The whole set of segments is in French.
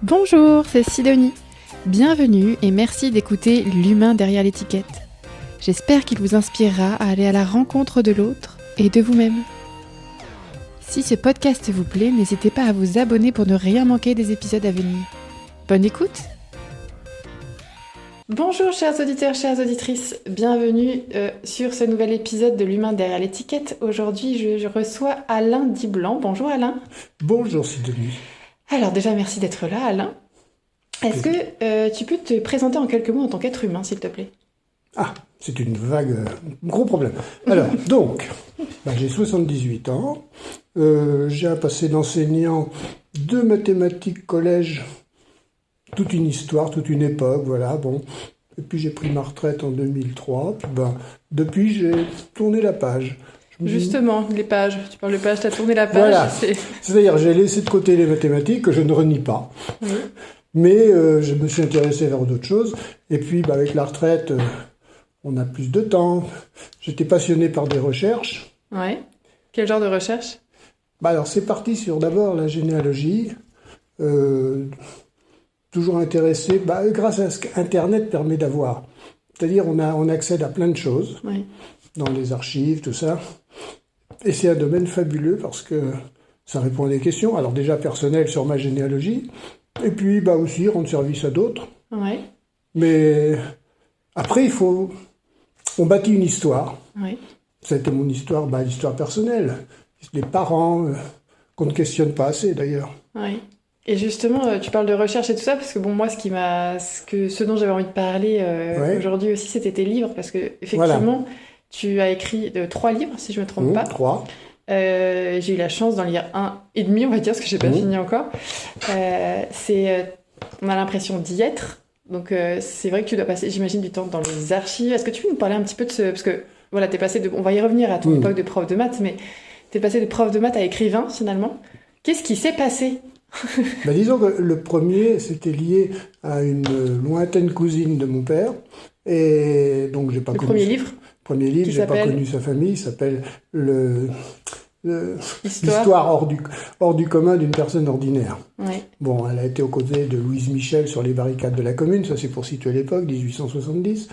Bonjour, c'est Sidonie. Bienvenue et merci d'écouter L'humain derrière l'étiquette. J'espère qu'il vous inspirera à aller à la rencontre de l'autre et de vous-même. Si ce podcast vous plaît, n'hésitez pas à vous abonner pour ne rien manquer des épisodes à venir. Bonne écoute! Bonjour chers auditeurs, chères auditrices, bienvenue sur ce nouvel épisode de L'humain derrière l'étiquette. Aujourd'hui, je reçois Alain Diblanc. Bonjour Alain. Bonjour Sidonie. Alors déjà, merci d'être là Alain. Est-ce que tu peux te présenter en quelques mots en tant qu'être humain, s'il te plaît? Ah, c'est une vague, gros problème. Alors, donc, j'ai 78 ans, j'ai un passé d'enseignant de mathématiques collège, toute une histoire, toute une époque, voilà, bon. Et puis j'ai pris ma retraite en 2003, puis depuis j'ai tourné la page. Justement, les pages, tu parles de pages, tu as tourné la page. Voilà, c'est-à-dire j'ai laissé de côté les mathématiques, que je ne renie pas. Oui. Mais je me suis intéressé vers d'autres choses. Et puis, avec la retraite, on a plus de temps. J'étais passionné par des recherches. Ouais. Quel genre de recherche? Alors, c'est parti sur d'abord la généalogie. Toujours intéressé, grâce à ce qu'Internet permet d'avoir. C'est-à-dire, on accède à plein de choses. Oui. Dans les archives, tout ça. Et c'est un domaine fabuleux parce que ça répond à des questions. Alors, déjà personnelles sur ma généalogie. Et puis, aussi rendre service à d'autres. Ouais. Mais après, on bâtit une histoire. Ouais. Ça a été mon histoire, l'histoire personnelle. Les parents, qu'on ne questionne pas assez d'ailleurs. Ouais. Et justement, tu parles de recherche et tout ça, parce que moi, ce dont j'avais envie de parler aujourd'hui aussi, c'était tes livres, parce que effectivement, tu as écrit 3 livres, si je ne me trompe pas. 3. J'ai eu la chance d'en lire 1,5, on va dire, parce que je n'ai pas fini encore. On a l'impression d'y être. Donc, c'est vrai que tu dois passer, j'imagine, du temps dans les archives. Est-ce que tu peux nous parler un petit peu de ce... Parce que, voilà, t'es passé on va y revenir à ton époque de prof de maths, mais t'es passé de prof de maths à écrivain, finalement. Qu'est-ce qui s'est passé? Disons que le premier, c'était lié à une lointaine cousine de mon père. Et donc, j'ai pas connu... Premier livre, j'ai pas connu sa famille, il s'appelle L'histoire hors du commun d'une personne ordinaire. Ouais. Bon, elle a été aux côtés de Louise Michel sur les barricades de la Commune, ça c'est pour situer l'époque, 1870.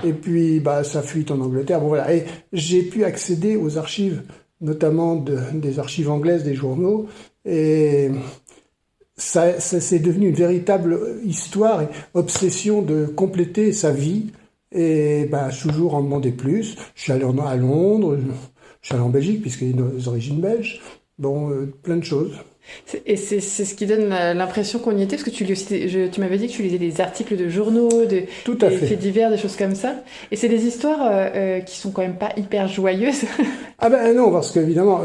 Et puis, sa fuite en Angleterre, voilà. Et j'ai pu accéder aux archives, notamment des archives anglaises, des journaux, et ça c'est devenu une véritable histoire et obsession de compléter sa vie. Et toujours en demander plus. Je suis allé à Londres, je suis allé en Belgique, puisqu'il y a des origines belges. Plein de choses. Et c'est ce qui donne l'impression qu'on y était, parce que tu m'avais dit que tu lisais des articles de journaux, des faits divers, des choses comme ça. Et c'est des histoires qui sont quand même pas hyper joyeuses. Non, parce qu'évidemment,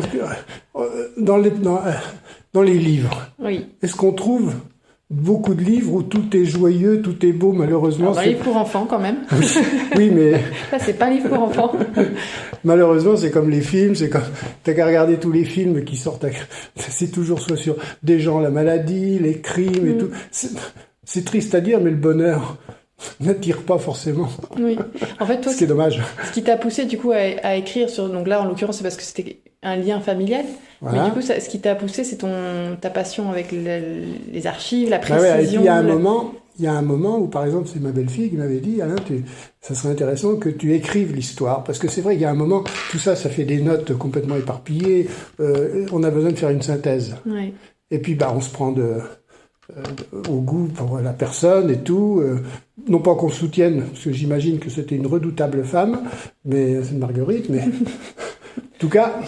dans les livres, est-ce qu'on trouve beaucoup de livres où tout est joyeux, tout est beau, malheureusement. Un livre pour enfants, quand même. Oui, mais... Ça, c'est pas un livre pour enfants. Malheureusement, c'est comme les films, c'est comme... T'as qu'à regarder tous les films qui sortent, c'est toujours soit sur des gens, la maladie, les crimes et tout. C'est triste à dire, mais le bonheur n'attire pas forcément. Oui. En fait, toi, ce qui est dommage. Ce qui t'a poussé, du coup, à écrire sur... Donc là, en l'occurrence, c'est parce que c'était un lien familial. Voilà. Mais du coup, ce qui t'a poussé, c'est ta passion avec les archives, la précision. Et puis, il y a un moment où, par exemple, c'est ma belle-fille qui m'avait dit, Alain, ça serait intéressant que tu écrives l'histoire. Parce que c'est vrai qu'il y a un moment, tout ça, ça fait des notes complètement éparpillées. On a besoin de faire une synthèse. Ouais. Et puis, on se prend au goût pour la personne et tout. Non pas qu'on soutienne, parce que j'imagine que c'était une redoutable femme, mais c'est une Marguerite, mais... En tout cas,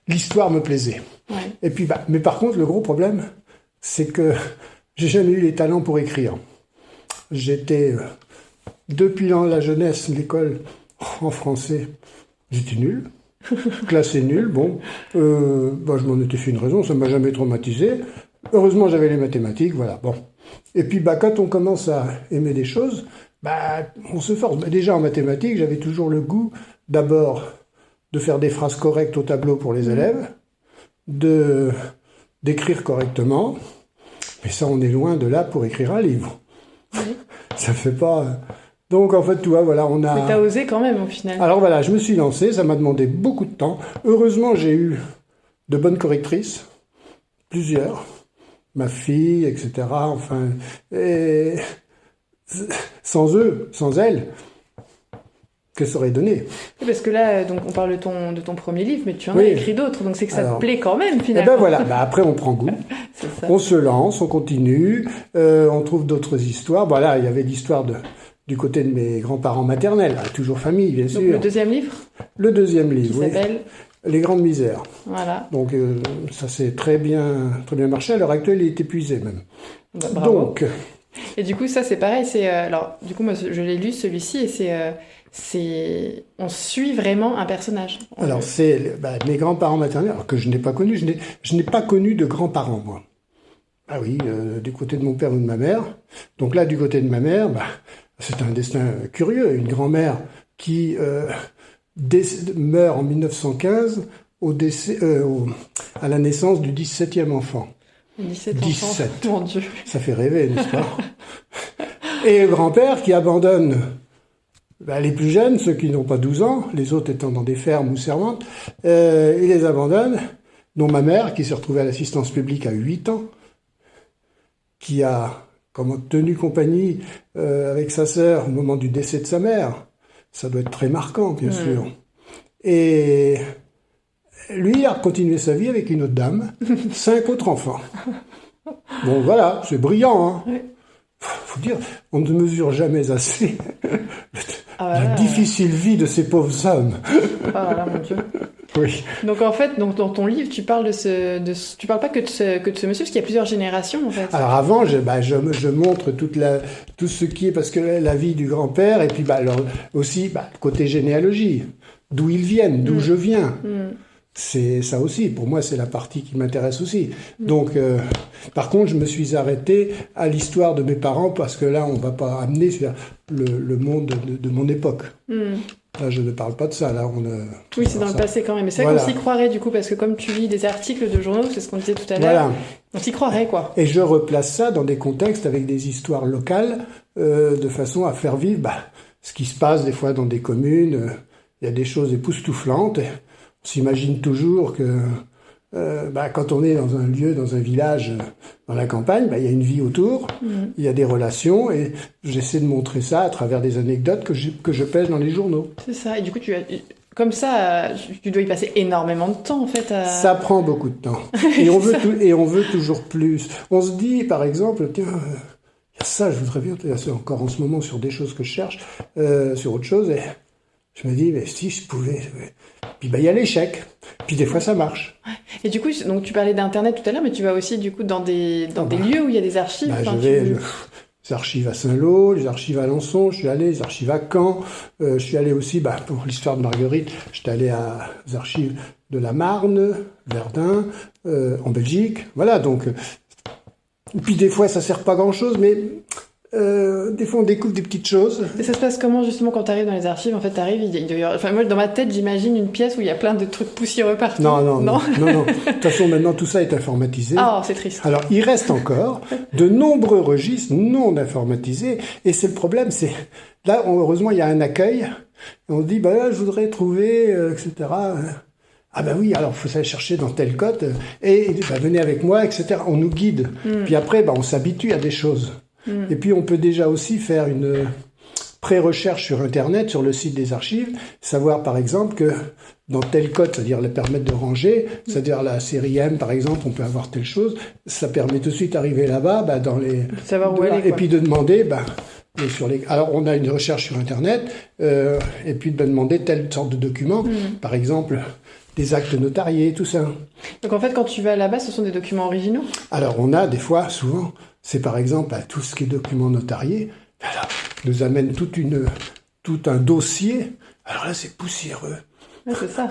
l'histoire me plaisait. Ouais. Et puis, mais par contre, le gros problème, c'est que j'ai jamais eu les talents pour écrire. J'étais, depuis la jeunesse, l'école en français, j'étais nul. Classé nul, je m'en étais fait une raison, ça m'a jamais traumatisé. Heureusement, j'avais les mathématiques, voilà, bon. Et puis, quand on commence à aimer des choses, on se force. Déjà, en mathématiques, j'avais toujours le goût, d'abord, de faire des phrases correctes au tableau pour les élèves, d'écrire correctement, mais ça, on est loin de là pour écrire un livre. Oui. Ça fait pas... Donc, en fait, tu vois, voilà, on a... Mais t'as osé quand même, au final. Alors, voilà, je me suis lancé, ça m'a demandé beaucoup de temps. Heureusement, j'ai eu de bonnes correctrices, plusieurs, ma fille, etc. Enfin, et sans eux, sans elle, que ça aurait donné. Parce que là, donc, on parle de ton premier livre, mais tu en as écrit d'autres, donc c'est que ça te plaît quand même, finalement. Eh ben voilà, après on prend goût, on se lance, on continue, on trouve d'autres histoires. Voilà, il y avait l'histoire du côté de mes grands-parents maternels, toujours famille, bien sûr. Donc le deuxième livre ? Le deuxième livre, qui s'appelle Les Grandes Misères. Voilà. Donc ça s'est très bien marché. À l'heure actuelle, il est épuisé même. Bravo. Donc. Et du coup, ça c'est pareil. Alors, du coup, moi, je l'ai lu celui-ci et on suit vraiment un personnage. Alors c'est mes grands-parents maternels, alors que je n'ai pas connu. Je n'ai pas connu de grands-parents, moi. Ah oui, du côté de mon père ou de ma mère. Donc là, du côté de ma mère, c'est un destin curieux. Une grand-mère qui meurt en 1915 à la naissance du 17e enfant. 17 enfants, mon Dieu. Ça fait rêver, n'est-ce pas? Et le grand-père qui abandonne les plus jeunes, ceux qui n'ont pas 12 ans, les autres étant dans des fermes ou servantes, il les abandonne, dont ma mère, qui s'est retrouvée à l'assistance publique à 8 ans, qui a tenu compagnie avec sa sœur au moment du décès de sa mère. Ça doit être très marquant, bien sûr. Et lui a continué sa vie avec une autre dame, 5 autres enfants. Bon, voilà, c'est brillant, hein. Oui. Faut dire, on ne mesure jamais assez la difficile vie de ces pauvres hommes. Ah là, mon Dieu. Oui. Donc en fait, dans ton livre, tu parles tu parles pas que de ce monsieur, parce qu'il y a plusieurs générations en fait. Alors avant, je montre tout ce qui est, parce que la vie du grand-père, et puis aussi le côté généalogie, d'où ils viennent, d'où je viens. C'est ça aussi, pour moi, c'est la partie qui m'intéresse aussi. Donc, par contre, je me suis arrêté à l'histoire de mes parents, parce que là, on ne va pas amener sur le monde de mon époque. Là, je ne parle pas de ça. Là, oui, c'est dans le passé quand même. Mais c'est vrai qu'on s'y croirait, du coup, parce que comme tu lis des articles de journaux, c'est ce qu'on disait tout à l'heure, on s'y croirait, quoi. Et je replace ça dans des contextes avec des histoires locales, de façon à faire vivre ce qui se passe des fois dans des communes. Il y a des choses époustouflantes. On s'imagine toujours que quand on est dans un lieu, dans un village, dans la campagne, il y a une vie autour, il y a des relations, et j'essaie de montrer ça à travers des anecdotes que je pèse dans les journaux. C'est ça, et du coup, comme ça, tu dois y passer énormément de temps, en fait. Ça prend beaucoup de temps, et on veut toujours plus. On se dit, par exemple, tiens, il y a ça, je voudrais bien, c'est encore en ce moment sur des choses que je cherche, sur autre chose, et je me dis, mais si je pouvais... Puis il y a l'échec. Puis des fois ça marche. Et du coup, donc tu parlais d'internet tout à l'heure, mais tu vas aussi du coup dans des lieux où il y a des archives. Les archives à Saint-Lô, les archives à Alençon, je suis allé, les archives à Caen, je suis allé aussi pour l'histoire de Marguerite, j'étais allé aux archives de la Marne, Verdun, en Belgique. Voilà, donc. Puis des fois ça sert pas grand-chose, mais. Des fois on découvre des petites choses. Et ça se passe comment justement quand tu arrives dans les archives? En fait, tu arrives, moi dans ma tête j'imagine une pièce où il y a plein de trucs poussiéreux partout. Non. De toute façon maintenant tout ça est informatisé. Ah, c'est triste. Alors il reste encore de nombreux registres non informatisés, et c'est le problème, c'est là heureusement il y a un accueil. Et on dit là je voudrais trouver etc. Ah oui, alors il faut aller chercher dans telle cote et venez avec moi, etc. On nous guide. Puis après on s'habitue à des choses. Et puis on peut déjà aussi faire une pré-recherche sur Internet, sur le site des archives, savoir par exemple que dans tel code, c'est-à-dire le permettre de ranger, c'est-à-dire la série M par exemple, on peut avoir telle chose, ça permet tout de suite d'arriver là-bas, dans les... Savoir où elle est, quoi. Et puis de demander, alors on a une recherche sur Internet, et puis de demander telle sorte de document, par exemple des actes notariés, tout ça. Donc en fait quand tu vas là-bas, ce sont des documents originaux? Alors on a des fois, souvent... C'est par exemple tout ce qui est document notarié, nous amène tout un dossier. Alors là, c'est poussiéreux. Ouais, c'est ça.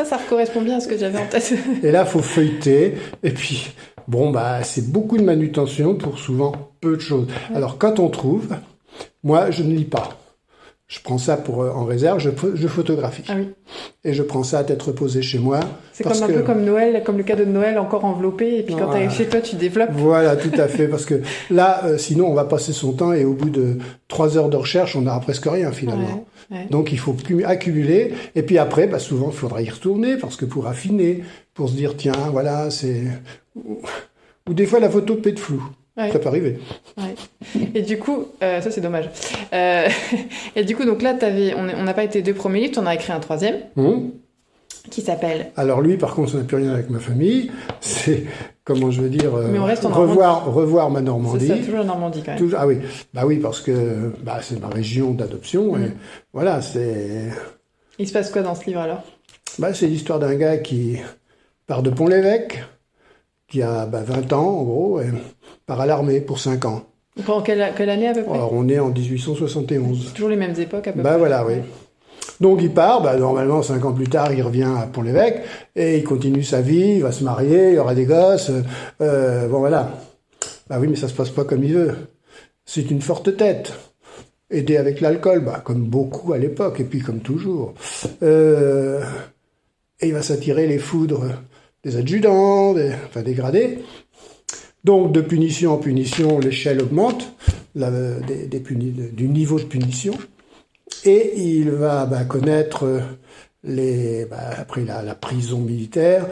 ça correspond bien à ce que j'avais en tête. Et là, faut feuilleter. Et puis, c'est beaucoup de manutention pour souvent peu de choses. Ouais. Alors, quand on trouve, moi, je ne lis pas. Je prends ça en réserve, je photographie. Ah oui. Et je prends ça à tête reposée chez moi. C'est un peu comme Noël, comme le cadeau de Noël encore enveloppé, et puis quand tu arrives chez toi, tu développes. Voilà, tout à fait, parce que là, sinon, on va passer son temps, et au bout de 3 heures de recherche, on n'aura presque rien, finalement. Ouais. Donc, il faut accumuler, et puis après, souvent, il faudra y retourner, parce que pour affiner, pour se dire, tiens, voilà, ou des fois la photo peut être floue. Ouais. Ça peut arriver. Ouais. Et du coup, ça c'est dommage. Et du coup, donc là, on n'a pas été 2 premiers livres, on a écrit un 3e. Qui s'appelle... Alors lui, par contre, ça n'a plus rien avec ma famille. C'est, comment je veux dire, Mais on reste en revoir ma Normandie. C'est ça, toujours la Normandie quand même. Ah oui, bah oui, parce que c'est ma région d'adoption. Et voilà, c'est... Il se passe quoi dans ce livre alors? C'est l'histoire d'un gars qui part de Pont-l'Évêque, qui a 20 ans en gros, et part à l'armée pour 5 ans. En quelle année à peu près? Alors on est en 1871. Toujours les mêmes époques à peu près. Voilà, oui. Donc il part, normalement 5 ans plus tard, il revient à Pont-l'Évêque et il continue sa vie, il va se marier, il y aura des gosses, voilà. Oui, mais ça se passe pas comme il veut. C'est une forte tête, aidé avec l'alcool, comme beaucoup à l'époque et puis comme toujours. Et il va s'attirer les foudres des adjudants, des gradés. Donc de punition en punition, l'échelle augmente du niveau de punition. Et il va connaître après la prison militaire,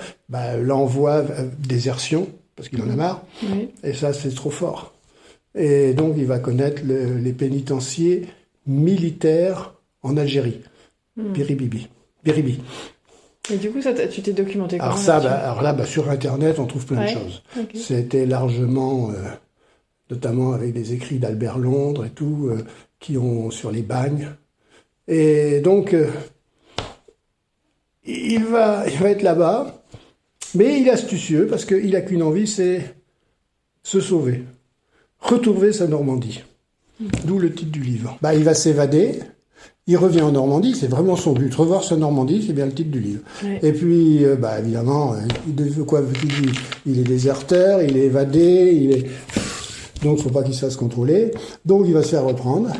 l'envoi, désertion, parce qu'il en a marre. Oui. Et ça, c'est trop fort. Et donc, il va connaître les pénitenciers militaires en Algérie. Biribi. Et du coup, tu t'es documenté comment? Alors là, sur Internet, on trouve plein de choses. Okay. C'était largement, notamment avec des écrits d'Albert Londres et tout, qui ont sur les bagnes. Et donc, il va être là-bas, mais il est astucieux parce qu'il n'a qu'une envie, c'est se sauver, retrouver sa Normandie. D'où le titre du livre. Il va s'évader, il revient en Normandie, c'est vraiment son but. Revoir sa Normandie, c'est bien le titre du livre. Ouais. Et puis, évidemment, il est déserteur, il est évadé, donc il ne faut pas qu'il se fasse contrôler. Donc il va se faire reprendre,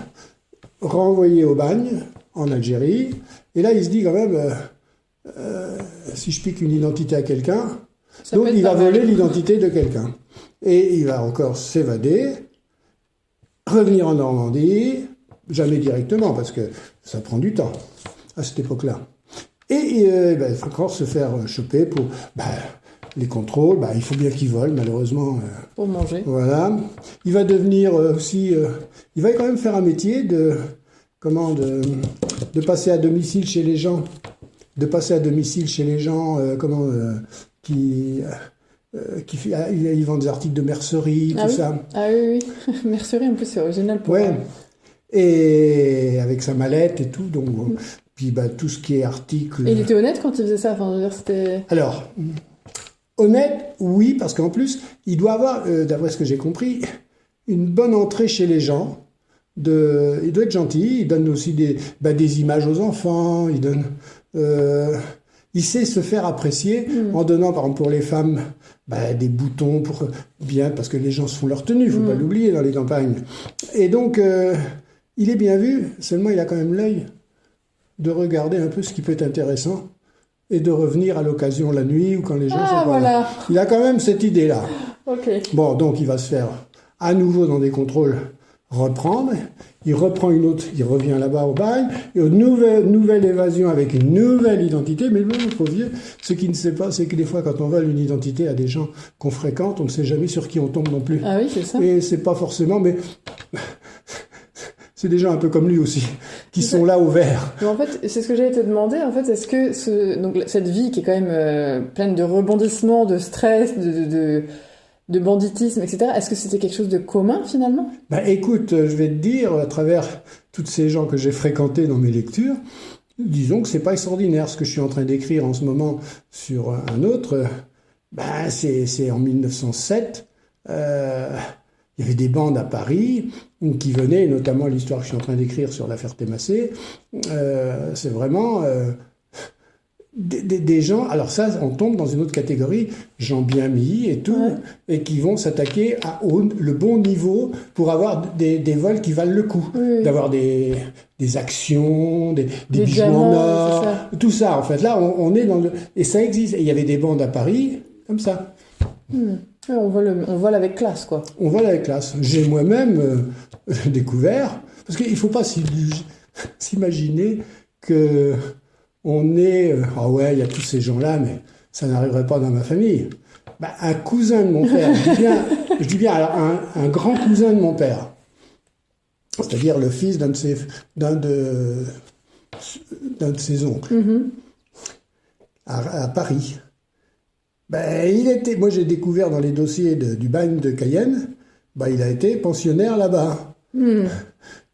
renvoyé au bagne, en Algérie, et là il se dit quand même, si je pique une identité à quelqu'un, donc il va voler l'identité de quelqu'un. Et il va encore s'évader, revenir en Normandie, jamais directement, parce que ça prend du temps à cette époque-là. Et il faut encore se faire choper pour les contrôles, il faut bien qu'il vole, malheureusement. Pour manger. Voilà. Il va devenir aussi... il va quand même faire un métier de passer à domicile chez les gens. Ils vendent des articles de mercerie, tout ça. Ah oui. Mercerie, en plus, c'est original pour... Ouais. Et avec sa mallette et tout, donc... Puis tout ce qui est article... Et il était honnête quand il faisait ça? Enfin, je veux dire, c'était... Alors... Honnête, oui, parce qu'en plus, il doit avoir, d'après ce que j'ai compris, une bonne entrée chez les gens. Il doit être gentil, il donne aussi des images aux enfants, il sait se faire apprécier en donnant, par exemple, pour les femmes, des boutons parce que les gens se font leur tenue, il ne faut pas l'oublier dans les campagnes. Et donc, il est bien vu, seulement il a quand même l'œil de regarder un peu ce qui peut être intéressant. Et de revenir à l'occasion la nuit ou quand les gens sont pas là. Il a quand même cette idée-là. Okay. Bon, donc il va se faire à nouveau dans des contrôles reprendre. Il reprend une autre, il revient là-bas au bail. Et une nouvelle évasion avec une nouvelle identité. Mais le trop vieux, ce qu'il ne sait pas, c'est que des fois, quand on vole une identité à des gens qu'on fréquente, on ne sait jamais sur qui on tombe non plus. Ah oui, c'est ça. Et c'est pas forcément, mais... C'est des gens un peu comme lui aussi, qui sont là au vert. Mais en fait, c'est ce que j'allais te demander. En fait, est-ce que cette vie qui est quand même pleine de rebondissements, de stress, de banditisme, etc., est-ce que c'était quelque chose de commun finalement? Écoute, je vais te dire, à travers tous ces gens que j'ai fréquentés dans mes lectures, disons que c'est pas extraordinaire. Ce que je suis en train d'écrire en ce moment sur un autre, c'est en 1907. Il y avait des bandes à Paris qui venaient, notamment l'histoire que je suis en train d'écrire sur l'affaire Témassé. C'est vraiment des gens... Alors ça, on tombe dans une autre catégorie, gens bien mis et tout, et qui vont s'attaquer le bon niveau pour avoir des vols qui valent le coup. Oui. D'avoir des actions, des bijoux en or, tout ça. En fait, là, on est dans le... Et ça existe. Et il y avait des bandes à Paris, comme ça. On vole avec classe, quoi. On vole avec classe. J'ai moi-même découvert, parce qu'il ne faut pas s'imaginer que on est... il y a tous ces gens-là, mais ça n'arriverait pas dans ma famille. Un cousin de mon père, je dis bien alors, un grand cousin de mon père, c'est-à-dire le fils d'un de ses oncles, à Paris. Moi j'ai découvert dans les dossiers du bagne de Cayenne, il a été pensionnaire là-bas.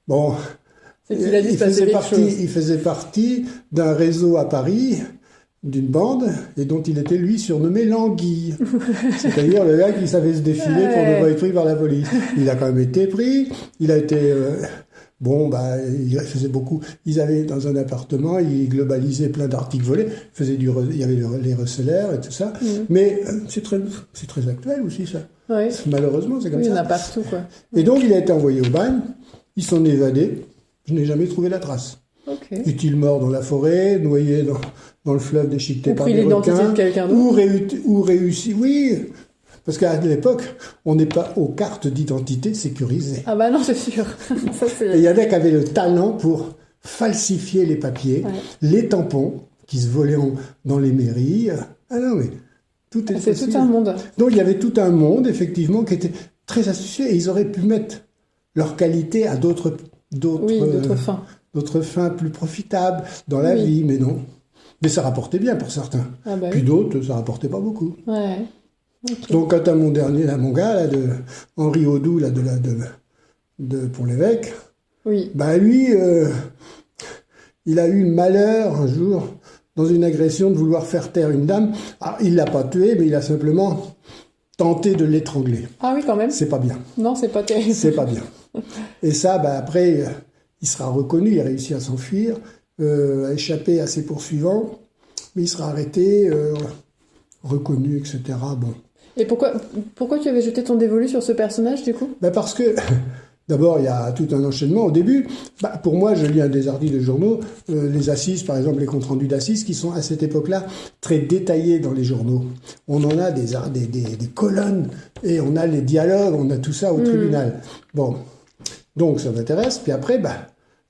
Bon, il faisait partie d'un réseau à Paris, d'une bande, et dont il était lui surnommé l'Anguille. C'est-à-dire le gars qui savait se défiler pour ne pas être pris par la police. Il a quand même été pris, il a été... il faisait beaucoup. Ils avaient dans un appartement, ils globalisaient plein d'articles volés. Il y avait les recelaires et tout ça. Mais c'est très actuel aussi, ça. Oui. Malheureusement, c'est comme ça. Il y en a partout, quoi. Et donc, il a été envoyé au bagne. Il s'en est évadé. Je n'ai jamais trouvé la trace. Okay. Est-il mort dans la forêt, noyé dans le fleuve déchiqueté par des requins, de quelqu'un d'autre, ou réussi, oui. Parce qu'à l'époque, on n'est pas aux cartes d'identité sécurisées. Ah bah non, c'est sûr. Et il y en a qui avaient le talent pour falsifier les papiers, les tampons qui se volaient dans les mairies. Ah non, mais tout est possible. C'est tout un monde. Donc il y avait tout un monde, effectivement, qui était très astucieux, et ils auraient pu mettre leur qualité à d'autres fins. D'autres fins plus profitables dans la vie, mais non. Mais ça rapportait bien pour certains. Puis d'autres, ça rapportait pas beaucoup. Ouais. Okay. Donc, quant à mon gars, là, de Henri Audoux, là, de Pont-l'Évêque, lui, il a eu le malheur, un jour, dans une agression, de vouloir faire taire une dame. Alors, il l'a pas tuée, mais il a simplement tenté de l'étrangler. Ah oui, quand même. C'est pas bien. Non, c'est pas terrible. C'est pas bien. Et ça, après, il sera reconnu, il a réussi à s'enfuir, à échapper à ses poursuivants, mais il sera arrêté, reconnu, etc. Bon. Et pourquoi tu avais jeté ton dévolu sur ce personnage, du coup ? Parce que, d'abord, il y a tout un enchaînement. Au début, pour moi, je lis des articles de journaux, les assises, par exemple, les comptes rendus d'assises, qui sont à cette époque-là très détaillés dans les journaux. On en a des colonnes, et on a les dialogues, on a tout ça au tribunal. Bon, donc ça m'intéresse. Puis après,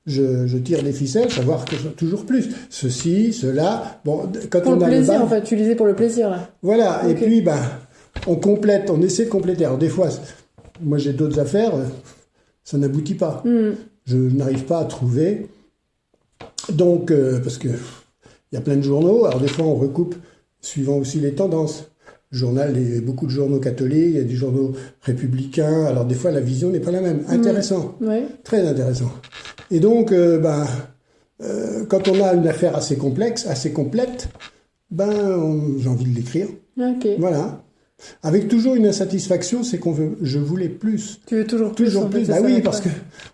je tire les ficelles, savoir que toujours plus. Ceci, cela. Bon, quand pour on le a plaisir, en fait, tu lisais pour le plaisir, là. Voilà, okay. Et puis, on essaie de compléter. Alors, des fois, moi, j'ai d'autres affaires, ça n'aboutit pas. Je n'arrive pas à trouver. Donc, parce que il y a plein de journaux, alors des fois, on recoupe suivant aussi les tendances. Il y a beaucoup de journaux catholiques, il y a des journaux républicains, alors des fois, la vision n'est pas la même. Intéressant. Ouais. Très intéressant. Et donc, quand on a une affaire assez complexe, assez complète, j'ai envie de l'écrire. Okay. Voilà. Avec toujours une insatisfaction, c'est je voulais plus. Tu veux toujours plus. Toujours plus. Oui, parce que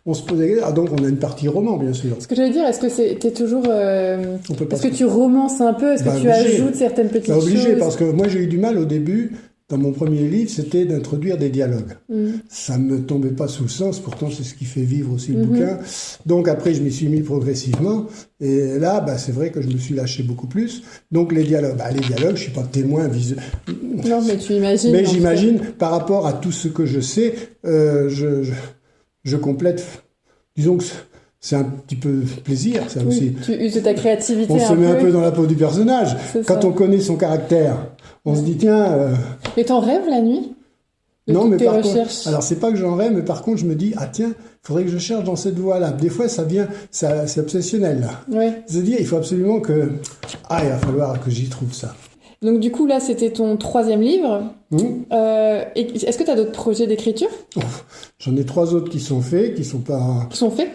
on se posait. Donc on a une partie roman, bien sûr. Ce que j'allais dire, est-ce que t'es toujours. Est-ce que tu romances un peu ? Est-ce que tu obligé. ajoutes certaines petites choses ? Obligé, parce que moi j'ai eu du mal au début. Dans mon premier livre, c'était d'introduire des dialogues. Ça ne me tombait pas sous le sens, pourtant c'est ce qui fait vivre aussi le bouquin. Donc après, je m'y suis mis progressivement, et là, c'est vrai que je me suis lâché beaucoup plus. Donc les dialogues, je suis pas témoin visuel. Non, mais tu imagines. Mais j'imagine, par rapport à tout ce que je sais, je complète. Disons que c'est un petit peu plaisir, ça aussi. Tu uses de ta créativité. On se met un peu dans la peau du personnage. Quand on connaît son caractère, on se dit tiens. Et t'en rêves la nuit ? Non, mais par contre, alors c'est pas que j'en rêve, mais par contre je me dis tiens, faudrait que je cherche dans cette voie-là. Des fois c'est obsessionnel là. Ouais. Je dis il faut absolument que il va falloir que j'y trouve ça. Donc du coup là c'était ton 3e livre. Est-ce que tu as d'autres projets d'écriture ? J'en ai 3 autres qui sont faits, qui sont pas. Qui sont faits ?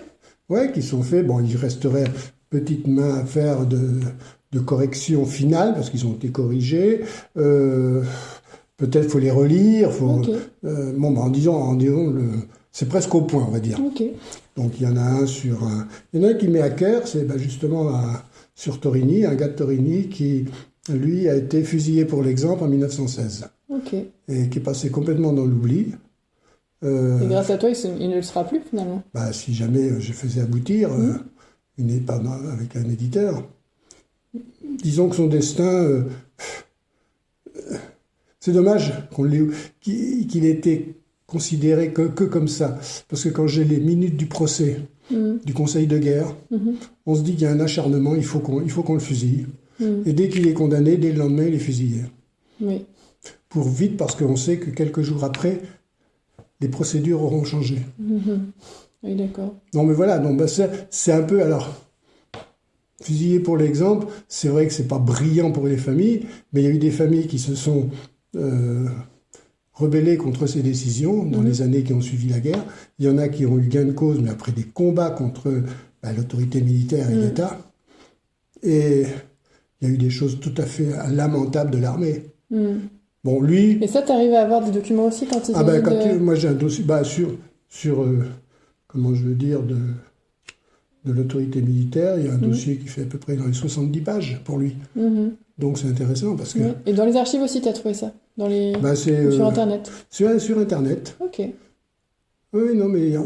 Ouais, qui sont faits. Bon, il resterait petite main à faire de correction finale, parce qu'ils ont été corrigés. Peut-être faut les relire. En disant c'est presque au point, on va dire. Okay. Donc il y en a un il y en a un qui met à cœur, c'est justement sur Torigny, un gars de Torigny qui, lui, a été fusillé pour l'exemple en 1916. Okay. Et qui est passé complètement dans l'oubli. Et grâce à toi, il ne le sera plus finalement. Si jamais je faisais aboutir, avec un éditeur, disons que son destin, c'est dommage qu'il ait été considéré que comme ça. Parce que quand j'ai les minutes du procès du Conseil de guerre, on se dit qu'il y a un acharnement, il faut qu'on le fusille. Et dès qu'il est condamné, dès le lendemain, il est fusillé. Oui. pour vite, parce qu'on sait que quelques jours après, les procédures auront changé. Oui, d'accord. Non, mais voilà, donc, c'est un peu... Alors, fusillé pour l'exemple, c'est vrai que c'est pas brillant pour les familles, mais il y a eu des familles qui se sont rebellées contre ces décisions dans les années qui ont suivi la guerre. Il y en a qui ont eu gain de cause, mais après des combats contre l'autorité militaire et l'État. Et il y a eu des choses tout à fait lamentables de l'armée. Bon, lui... Et ça, tu arrives à avoir des documents aussi quand il s'agit de... Moi, j'ai un dossier sur comment je veux dire, de l'autorité militaire. Il y a un dossier qui fait à peu près dans les 70 pages pour lui. Donc, c'est intéressant parce que... Et dans les archives aussi, tu as trouvé ça sur Internet. Sur Internet. Ok. Oui, non, mais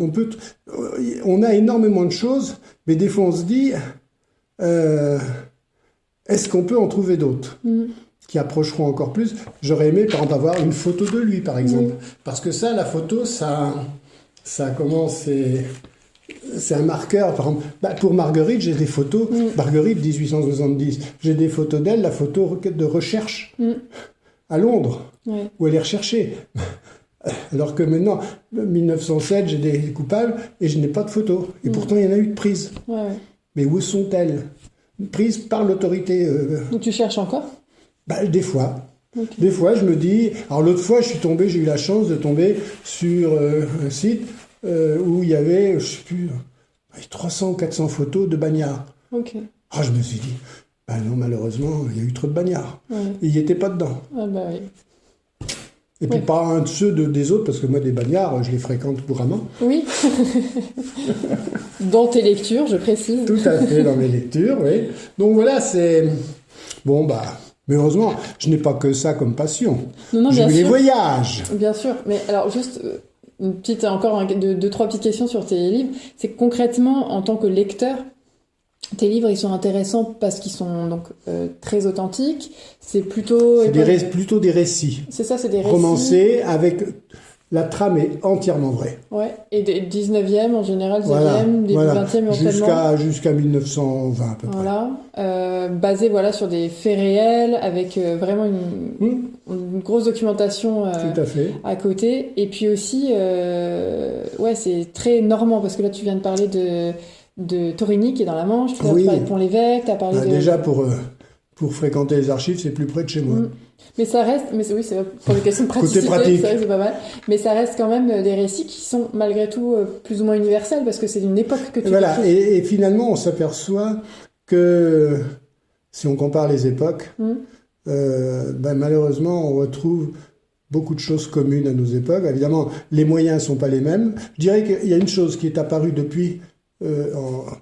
on a énormément de choses, mais des fois, on se dit... est-ce qu'on peut en trouver d'autres qui approcheront encore plus? J'aurais aimé, par exemple, avoir une photo de lui, par exemple. Parce que ça, la photo, ça commence... C'est un marqueur. Par exemple, pour Marguerite, j'ai des photos. Marguerite, 1870. J'ai des photos d'elle, la photo de recherche à Londres, où elle est recherchée. Alors que maintenant, 1907, j'ai des coupables et je n'ai pas de photos. Et pourtant, il y en a eu de prises. Mais où sont-elles? Prises par l'autorité. Donc tu cherches encore? Des fois. Okay. Des fois, je me dis... Alors l'autre fois, j'ai eu la chance de tomber sur un site où il y avait, je sais plus, 300 ou 400 photos de bagnards. Ok. Je me suis dit, non, malheureusement, il y a eu trop de bagnards. Et il n'y était pas dedans. Ah bah oui. Et puis pas un de ceux des autres, parce que moi, des bagnards, je les fréquente couramment. Oui. Dans tes lectures, je précise. Tout à fait, dans mes lectures, oui. Donc voilà, c'est... Bon, mais heureusement, je n'ai pas que ça comme passion. Non, j'ai bien sûr. Les voyages. Bien sûr. Mais alors, juste... encore deux, trois petites questions sur tes livres. C'est que concrètement, en tant que lecteur, tes livres, ils sont intéressants parce qu'ils sont donc très authentiques. C'est plutôt... plutôt des récits. C'est ça, c'est des récits. Romancés avec... La trame est entièrement vraie. Ouais, et 19e en général, 19e, début 20e éventuellement. Jusqu'à 1920 à peu près. Voilà, basé sur des faits réels, avec vraiment une grosse documentation tout à fait. À côté. Et puis aussi, c'est très normand, parce que là tu viens de parler de Torigny qui est dans la Manche, tu as parlé de Pont-l'Évêque, tu as parlé de... Déjà pour fréquenter les archives, c'est plus près de chez moi. Mais ça reste, oui, c'est pour les questions de praticité, côté pratique. C'est pas mal. Mais ça reste quand même des récits qui sont malgré tout plus ou moins universels parce que c'est une époque que tu Voilà, et finalement on s'aperçoit que si on compare les époques, malheureusement on retrouve beaucoup de choses communes à nos époques. Évidemment, les moyens sont pas les mêmes. Je dirais qu'il y a une chose qui est apparue depuis,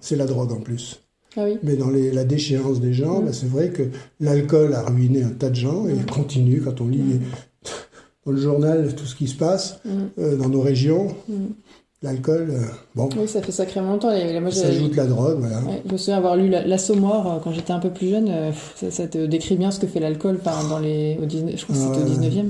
c'est la drogue en plus. Ah oui. Mais dans la déchéance des gens, c'est vrai que l'alcool a ruiné un tas de gens et il continue quand on lit dans le journal tout ce qui se passe dans nos régions. L'alcool, Oui, ça fait sacrément longtemps. Ça ajoute la drogue, voilà. Ouais, je me souviens avoir lu l'Assommoir quand j'étais un peu plus jeune. Ça te décrit bien ce que fait l'alcool je crois que c'était au 19e.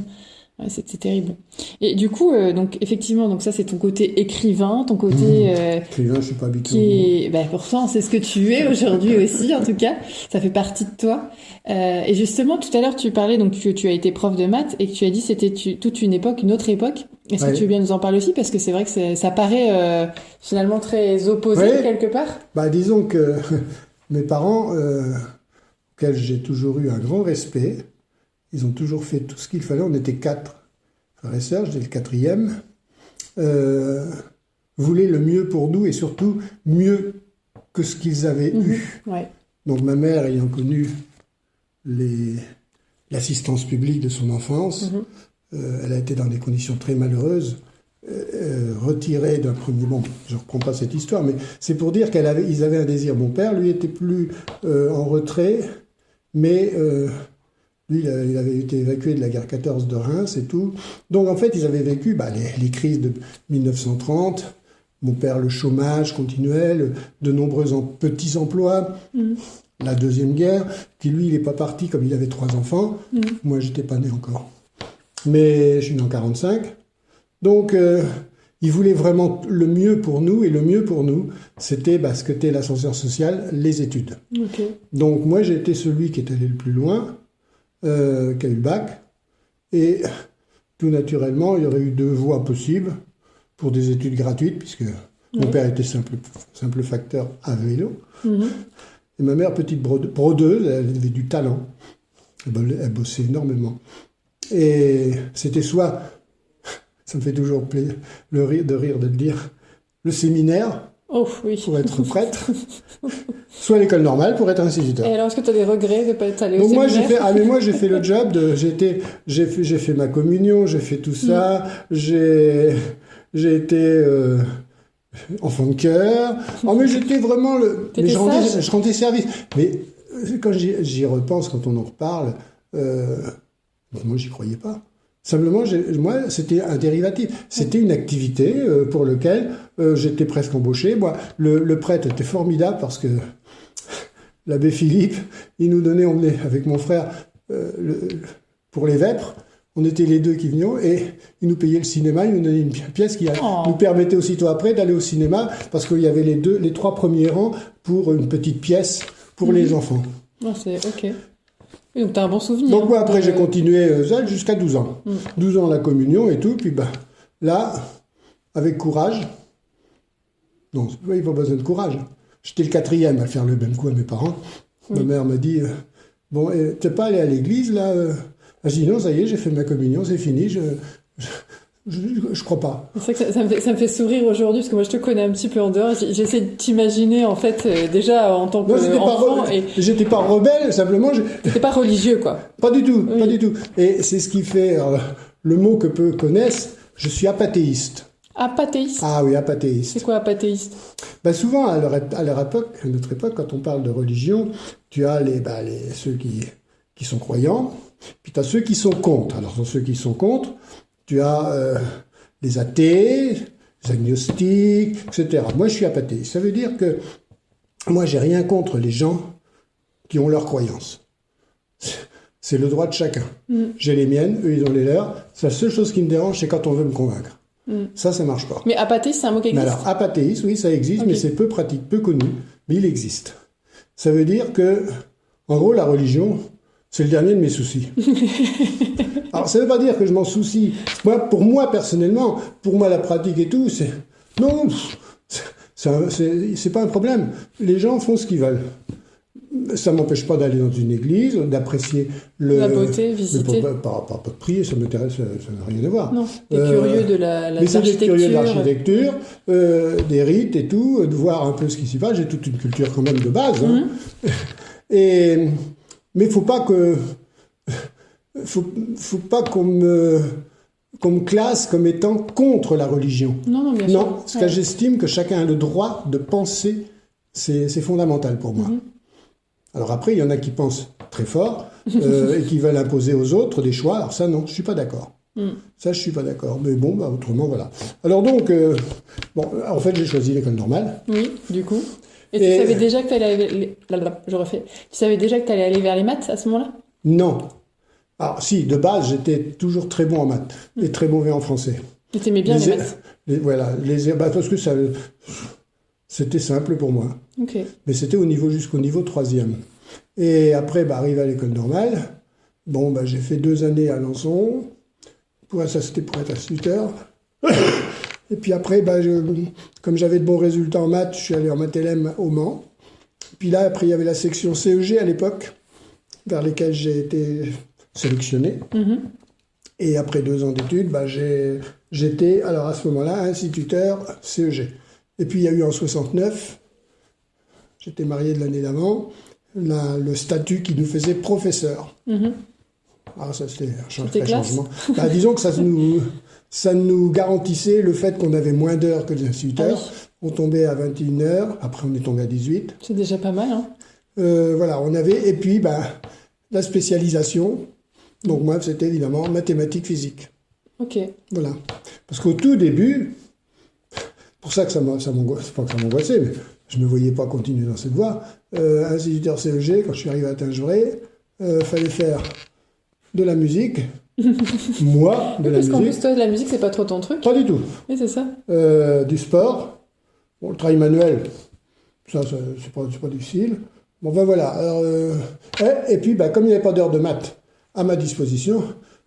Ouais, c'est terrible. Et du coup, donc effectivement, donc ça c'est ton côté écrivain, ton côté écrivain, je suis pas habitué. Pourtant, c'est ce que tu es aujourd'hui aussi, en tout cas. Ça fait partie de toi. Et justement, tout à l'heure, tu parlais donc que tu as été prof de maths et que tu as dit c'était toute une époque, une autre époque. Est-ce que tu veux bien nous en parler aussi, parce que c'est vrai que ça paraît finalement très opposé quelque part. Disons que mes parents, auxquels j'ai toujours eu un grand respect. Ils ont toujours fait tout ce qu'il fallait. On était 4 frères et sœurs, j'étais le 4e. Voulaient le mieux pour nous et surtout mieux que ce qu'ils avaient eu. Ouais. Donc ma mère, ayant connu l'assistance publique de son enfance, elle a été dans des conditions très malheureuses, retirée d'un premier... Bon, je ne reprends pas cette histoire, mais c'est pour dire qu'ils avaient un désir. Mon père, lui, était plus en retrait, mais... Lui, il avait été évacué de la guerre 14 de Reims et tout. Donc, en fait, ils avaient vécu les crises de 1930. Mon père, le chômage continuel, de nombreux petits emplois. La Deuxième Guerre, qui lui, il n'est pas parti comme il avait 3 enfants. Moi, j'étais pas né encore. Mais je suis né en 45. Donc, il voulait vraiment le mieux pour nous. Et le mieux pour nous, c'était ce qu'était l'ascenseur social, les études. Okay. Donc, moi, j'ai été celui qui est allé le plus loin. Qui a eu le bac, Et tout naturellement, il y aurait eu 2 voies possibles pour des études gratuites, puisque mon père était simple facteur à vélo. Et ma mère, petite brodeuse, elle avait du talent. Elle bossait énormément. Et c'était soit, ça me fait toujours plaisir, de rire de le dire, le séminaire pour être prêtre, soit l'école normale pour être instituteur. Et alors, est-ce que tu as des regrets de ne pas être allé au séminaire? Moi, j'ai fait le job j'ai fait ma communion, j'ai fait tout ça, j'ai été enfant de cœur. Mais j'étais vraiment je rendais service. Mais quand j'y repense, quand on en reparle, moi, j'y croyais pas. Simplement, moi, c'était un dérivatif. C'était une activité pour laquelle j'étais presque embauché. Moi, le prêtre était formidable parce que l'abbé Philippe, il nous donnait, on venait avec mon frère pour les vêpres. On était les 2 qui venions et il nous payait le cinéma. Il nous donnait une pièce qui nous permettait aussitôt après d'aller au cinéma parce qu'il y avait les 3 premiers rangs pour une petite pièce pour les enfants. C'est ok. Et donc, tu as un bon souvenir. Donc, moi, après, j'ai continué jusqu'à 12 ans. 12 ans, la communion et tout. Puis, là, avec courage. Non, il n'y a pas besoin de courage. J'étais le 4e à faire le même coup à mes parents. Ma mère m'a dit, bon, t'es pas allé à l'église, là j'ai dit, non, ça y est, j'ai fait ma communion, c'est fini, je crois pas. C'est vrai que ça me fait sourire aujourd'hui, parce que moi, je te connais un petit peu en dehors. J'essaie de t'imaginer, en fait, déjà en tant qu'enfant. J'étais pas rebelle, simplement. T'étais pas religieux, quoi. Pas du tout, pas du tout. Et c'est ce qui fait, le mot que peu connaissent, je suis apathéiste. Apathéiste? Ah oui, apathéiste. C'est quoi apathéiste? Souvent, à notre époque, quand on parle de religion, tu as ceux qui sont croyants, puis tu as ceux qui sont contre. Alors, dans ceux qui sont contre, tu as les athées, les agnostiques, etc. Moi, je suis apathéiste. Ça veut dire que moi, j'ai rien contre les gens qui ont leurs croyances. C'est le droit de chacun. J'ai les miennes, eux, ils ont les leurs. La seule chose qui me dérange, c'est quand on veut me convaincre. Ça marche pas. Mais apathéiste, c'est un mot qui existe? Alors, apathéiste, oui, ça existe, mais c'est peu pratique, peu connu, mais il existe. Ça veut dire que, en gros, la religion, c'est le dernier de mes soucis. Alors, ça veut pas dire que je m'en soucie. Pour moi, personnellement, pour moi, la pratique et tout, non, c'est pas un problème. Les gens font ce qu'ils veulent. Ça m'empêche pas d'aller dans une église, d'apprécier la beauté, visiter. Pas de prier, ça m'intéresse, ça n'a rien à voir. Non, t'es curieux de l'architecture. Mais c'est curieux de l'architecture, des rites et tout, de voir un peu ce qui s'y passe. J'ai toute une culture quand même de base. Mais faut pas qu'on me classe comme étant contre la religion. Non, bien sûr. Non, parce que j'estime que chacun a le droit de penser, c'est fondamental pour moi. Alors après, il y en a qui pensent très fort et qui veulent imposer aux autres des choix. Alors ça, non, je suis pas d'accord. Ça, je suis pas d'accord. Mais bon, autrement, voilà. Alors donc, en fait, j'ai choisi l'école normale. Oui, du coup. Et tu savais déjà que tu allais... Tu savais déjà que tu allais aller vers les maths à ce moment-là? Non. Alors si, de base, j'étais toujours très bon en maths et très mauvais en français. Et tu aimais bien les maths? Voilà, parce que c'était simple pour moi. Okay. Mais c'était jusqu'au niveau 3e. Et après, arrivé à l'école normale, j'ai fait 2 années à Alençon. Ça, c'était pour être instituteur. Et puis après, comme j'avais de bons résultats en maths, je suis allé en maths LM au Mans. Puis là, après, il y avait la section CEG à l'époque, vers lesquelles j'ai été sélectionné. Et après 2 ans d'études, j'étais, alors à ce moment-là, instituteur CEG. Et puis il y a eu en 69, j'étais marié de l'année d'avant, le statut qui nous faisait professeur. Alors ça, c'était un changement. Disons que ça nous garantissait le fait qu'on avait moins d'heures que les instituteurs. On tombait à 21 heures, après on est tombé à 18. C'est déjà pas mal, hein. Voilà, on avait, et puis la spécialisation. Donc moi, c'était évidemment mathématiques, physique. Ok. Voilà. Parce qu'au tout début, pour ça que ça m'angoissait, pas que ça m'angoissait, mais je ne me voyais pas continuer dans cette voie. Instituteur CEG, quand je suis arrivé à Tingeray, fallait faire de la musique. Moi, de la musique. Parce qu'en plus, toi, de la musique, c'est pas trop ton truc. Pas du tout. Oui, c'est ça. Du sport. Bon, le travail manuel, ça c'est pas difficile. Bon, voilà. Alors, et puis, comme il n'y avait pas d'heure de maths à ma disposition,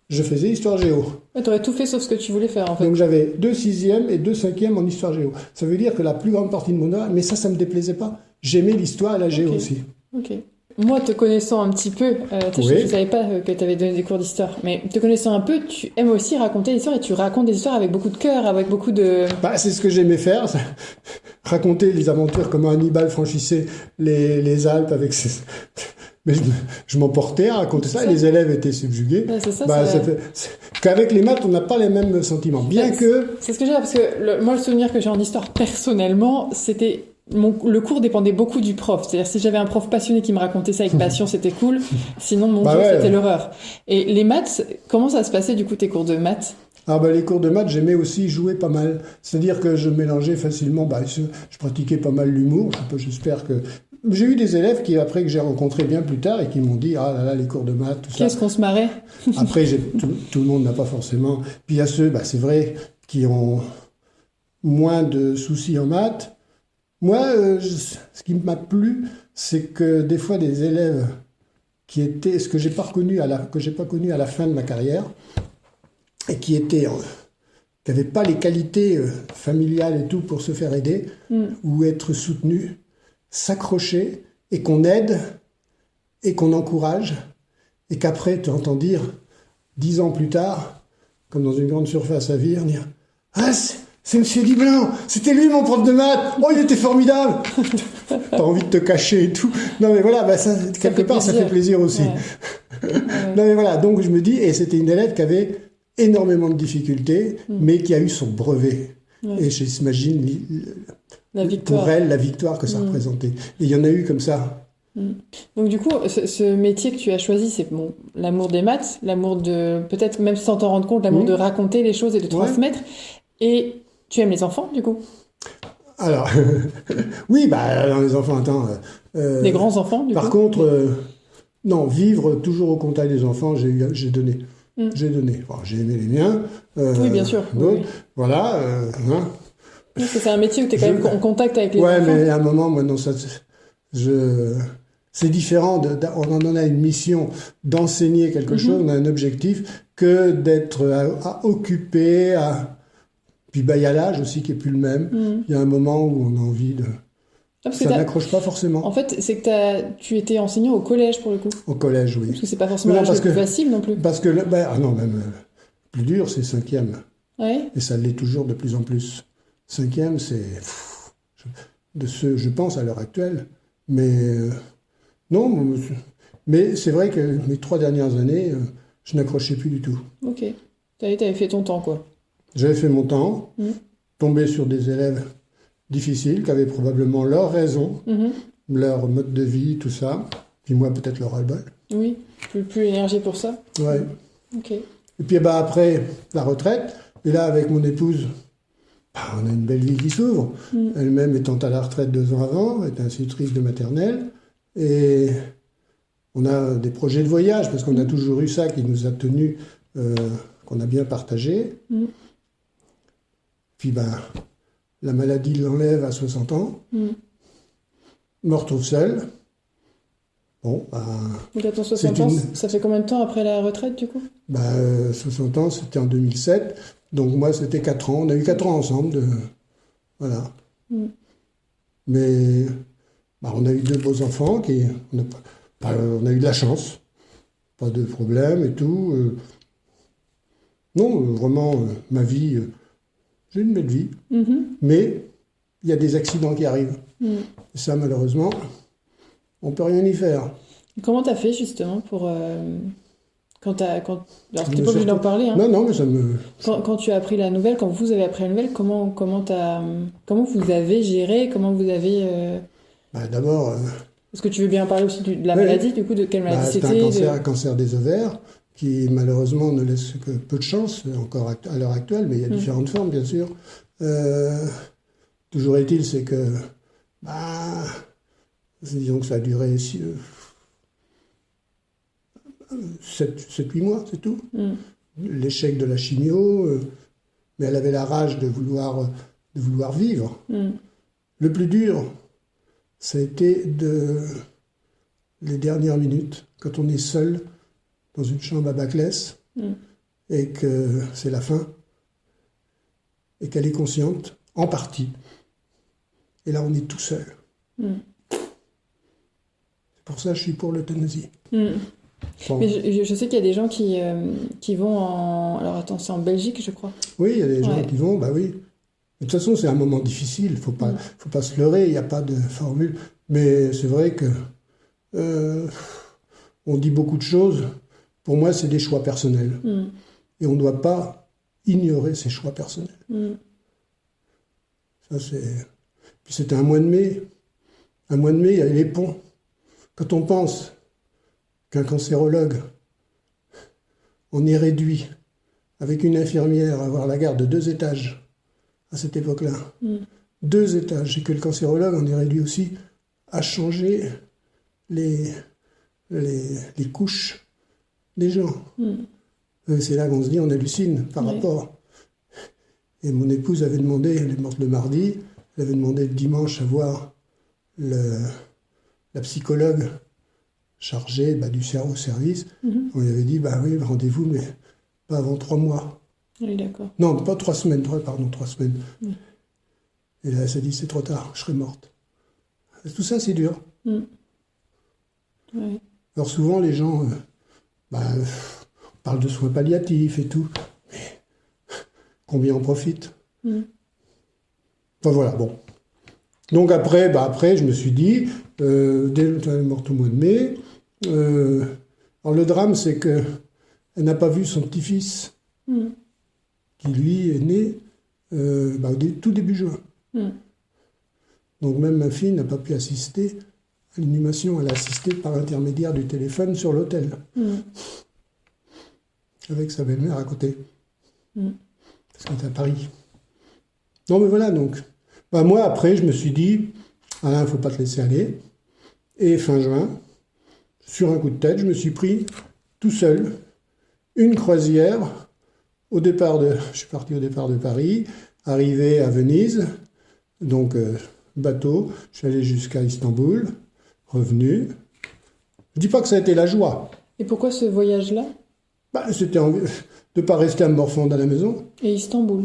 je faisais histoire géo. Ouais, t'aurais tout fait sauf ce que tu voulais faire, en fait. Donc j'avais 2 sixièmes et 2 cinquièmes en histoire géo. Ça veut dire que la plus grande partie de mon œuvre, mais ça me déplaisait pas. J'aimais l'histoire et la géo aussi. Ok. Moi, te connaissant un petit peu, je ne savais pas que tu avais donné des cours d'histoire, mais te connaissant un peu, tu aimes aussi raconter l'histoire et tu racontes des histoires avec beaucoup de cœur, avec beaucoup de... C'est ce que j'aimais faire, raconter les aventures, comment Hannibal franchissait les Alpes avec ses... Mais je m'emportais à raconter ça et les élèves étaient subjugués. Ouais, c'est ça, qu'avec les maths, on n'a pas les mêmes sentiments. Bien que... C'est ce que j'ai parce que moi, le souvenir que j'ai en histoire, personnellement, c'était... le cours dépendait beaucoup du prof. C'est-à-dire, si j'avais un prof passionné qui me racontait ça avec passion, c'était cool. Sinon, mon Dieu, c'était l'horreur. Et les maths, comment ça se passait, du coup, tes cours de maths? Les cours de maths, j'aimais aussi jouer pas mal. C'est-à-dire que je mélangeais facilement, je pratiquais pas mal l'humour. J'espère que... J'ai eu des élèves après que j'ai rencontrés bien plus tard et qui m'ont dit « Ah là là, les cours de maths, tout ça. » Qu'est-ce qu'on se marrait? Après, tout le monde n'a pas forcément... Puis il y a ceux, c'est vrai, qui ont moins de soucis en maths. Moi, ce qui m'a plu, c'est que des fois, des élèves qui étaient... Ce que j'ai pas connu à la fin de ma carrière, et qui n'avaient pas les qualités familiales et tout pour se faire aider, ou être soutenus, s'accrocher, et qu'on aide, et qu'on encourage, et qu'après, tu entends dire, 10 ans plus tard, comme dans une grande surface à Vire, dire « Ah, c'est Monsieur Diblanc, c'était lui mon prof de maths, oh il était formidable !» T'as envie de te cacher et tout. Non mais voilà, ça quelque part ça fait plaisir aussi. Ouais. Non mais voilà, donc je me dis, et c'était une élève qui avait énormément de difficultés, mais qui a eu son brevet. Ouais. Et j'imagine pour elle la victoire que ça représentait. Et il y en a eu comme ça. Donc du coup, ce métier que tu as choisi, c'est l'amour des maths, l'amour de, peut-être même sans t'en rendre compte, l'amour de raconter les choses et de transmettre. Et tu aimes les enfants, du coup? Alors, oui, les enfants, attends... les grands-enfants, du coup. Par contre, non, vivre toujours au contact des enfants, j'ai donné. J'ai donné. Bon, j'ai aimé les miens. Oui, bien sûr. Oui. Voilà. Parce que c'est un métier où tu es quand même en contact avec les enfants. Ouais, mais à un moment, moi, non, c'est différent. On en a une mission d'enseigner quelque chose, on a un objectif, que d'être occupé. Puis il y a l'âge aussi qui est plus le même. Il y a un moment où on a envie de... Ça n'accroche pas forcément. En fait, c'est que tu étais enseignant au collège pour le coup. Au collège, oui. Parce que c'est pas forcément l'âge le plus facile non plus. Parce que, non, même plus dur, c'est 5e. Ouais. Et ça l'est toujours de plus en plus. 5e, c'est... je pense, à l'heure actuelle. Mais non, mais c'est vrai que mes 3 dernières années, je n'accrochais plus du tout. Ok. T'avais fait ton temps, quoi. J'avais fait mon temps, tombé sur des élèves difficiles, qui avaient probablement leurs raisons, leur mode de vie, tout ça. Puis moi, peut-être leur ras-le-bol. Oui, plus l'énergie pour ça. Ouais. Ok. Et puis après, la retraite. Et là, avec mon épouse, on a une belle vie qui s'ouvre. Elle-même étant à la retraite 2 ans avant, est institutrice de maternelle. Et on a des projets de voyage, parce qu'on a toujours eu ça qui nous a tenus, qu'on a bien partagé. Puis la maladie l'enlève à 60 ans. Me retrouve seul. Bon, donc attends, 60 ans, ça fait combien de temps après la retraite du coup? 60 ans, c'était en 2007. Donc moi, c'était 4 ans. On a eu 4 ans ensemble. Voilà. Mais on a eu 2 beaux enfants. On a eu de la chance. Pas de problème et tout. Non, vraiment, ma vie... j'ai une belle vie. Mais il y a des accidents qui arrivent. Et ça, malheureusement, on ne peut rien y faire. Comment tu as fait, justement, pour... Alors, tu n'es pas obligé d'en parler. Hein. Non, mais ça me... Quand tu as appris la nouvelle, quand vous avez appris la nouvelle, comment vous avez géré, comment vous avez... D'abord... Est-ce que tu veux bien parler aussi de la maladie, du coup, de quelle maladie c'était? Un cancer des ovaires, qui malheureusement ne laisse que peu de chance, encore à l'heure actuelle, mais il y a différentes formes, bien sûr. Toujours est-il, c'est que... disons que ça a duré 7-8 mois, c'est tout. L'échec de la chimio, mais elle avait la rage de vouloir vivre. Le plus dur, ça a été les dernières minutes, quand on est seul dans une chambre à Baclès, et que c'est la fin, et qu'elle est consciente, en partie. Et là, on est tout seul. C'est pour ça que je suis pour l'euthanasie. Bon. Mais je sais qu'il y a des gens qui vont en... Alors attends, c'est en Belgique, je crois. Oui, il y a des gens qui vont, bah oui. De toute façon, c'est un moment difficile, il ne faut pas se leurrer, il n'y a pas de formule. Mais c'est vrai que on dit beaucoup de choses. Pour moi, c'est des choix personnels. Et on ne doit pas ignorer ces choix personnels. Ça, c'est... Puis c'était un mois de mai. Un mois de mai, il y avait les ponts. Quand on pense qu'un cancérologue, on est réduit, avec une infirmière, à avoir la garde de 2 étages, à cette époque-là. 2 étages. Et que le cancérologue, on est réduit aussi à changer les couches des gens. C'est là qu'on se dit, on hallucine par rapport. Et mon épouse avait demandé, elle est morte le mardi, elle avait demandé le dimanche à voir la psychologue chargée du service. On lui avait dit, oui, rendez-vous, mais pas avant 3 mois. Oui, d'accord. Non, pas 3 semaines, 3 semaines. Et là, elle s'est dit, c'est trop tard, je serai morte. Et tout ça, c'est dur. Alors souvent, les gens parlent de soins palliatifs et tout, mais combien en profitent? Enfin voilà, bon. Donc après, je me suis dit, dès qu'elle est morte au mois de mai, alors le drame, c'est qu'elle n'a pas vu son petit-fils, qui lui est né au tout début juin. Donc même ma fille n'a pas pu assister à l'inhumation, elle a assisté par l'intermédiaire du téléphone sur l'hôtel, avec sa belle-mère à côté, parce qu'elle est à Paris. Non mais voilà, donc, moi après, je me suis dit, Alain, il ne faut pas te laisser aller, et fin juin, sur un coup de tête, je me suis pris tout seul une croisière je suis parti au départ de Paris, arrivé à Venise, donc bateau, je suis allé jusqu'à Istanbul, revenu. Je dis pas que ça a été la joie. Et pourquoi ce voyage-là? C'était de ne pas rester à me morfondre à la maison. Et Istanbul?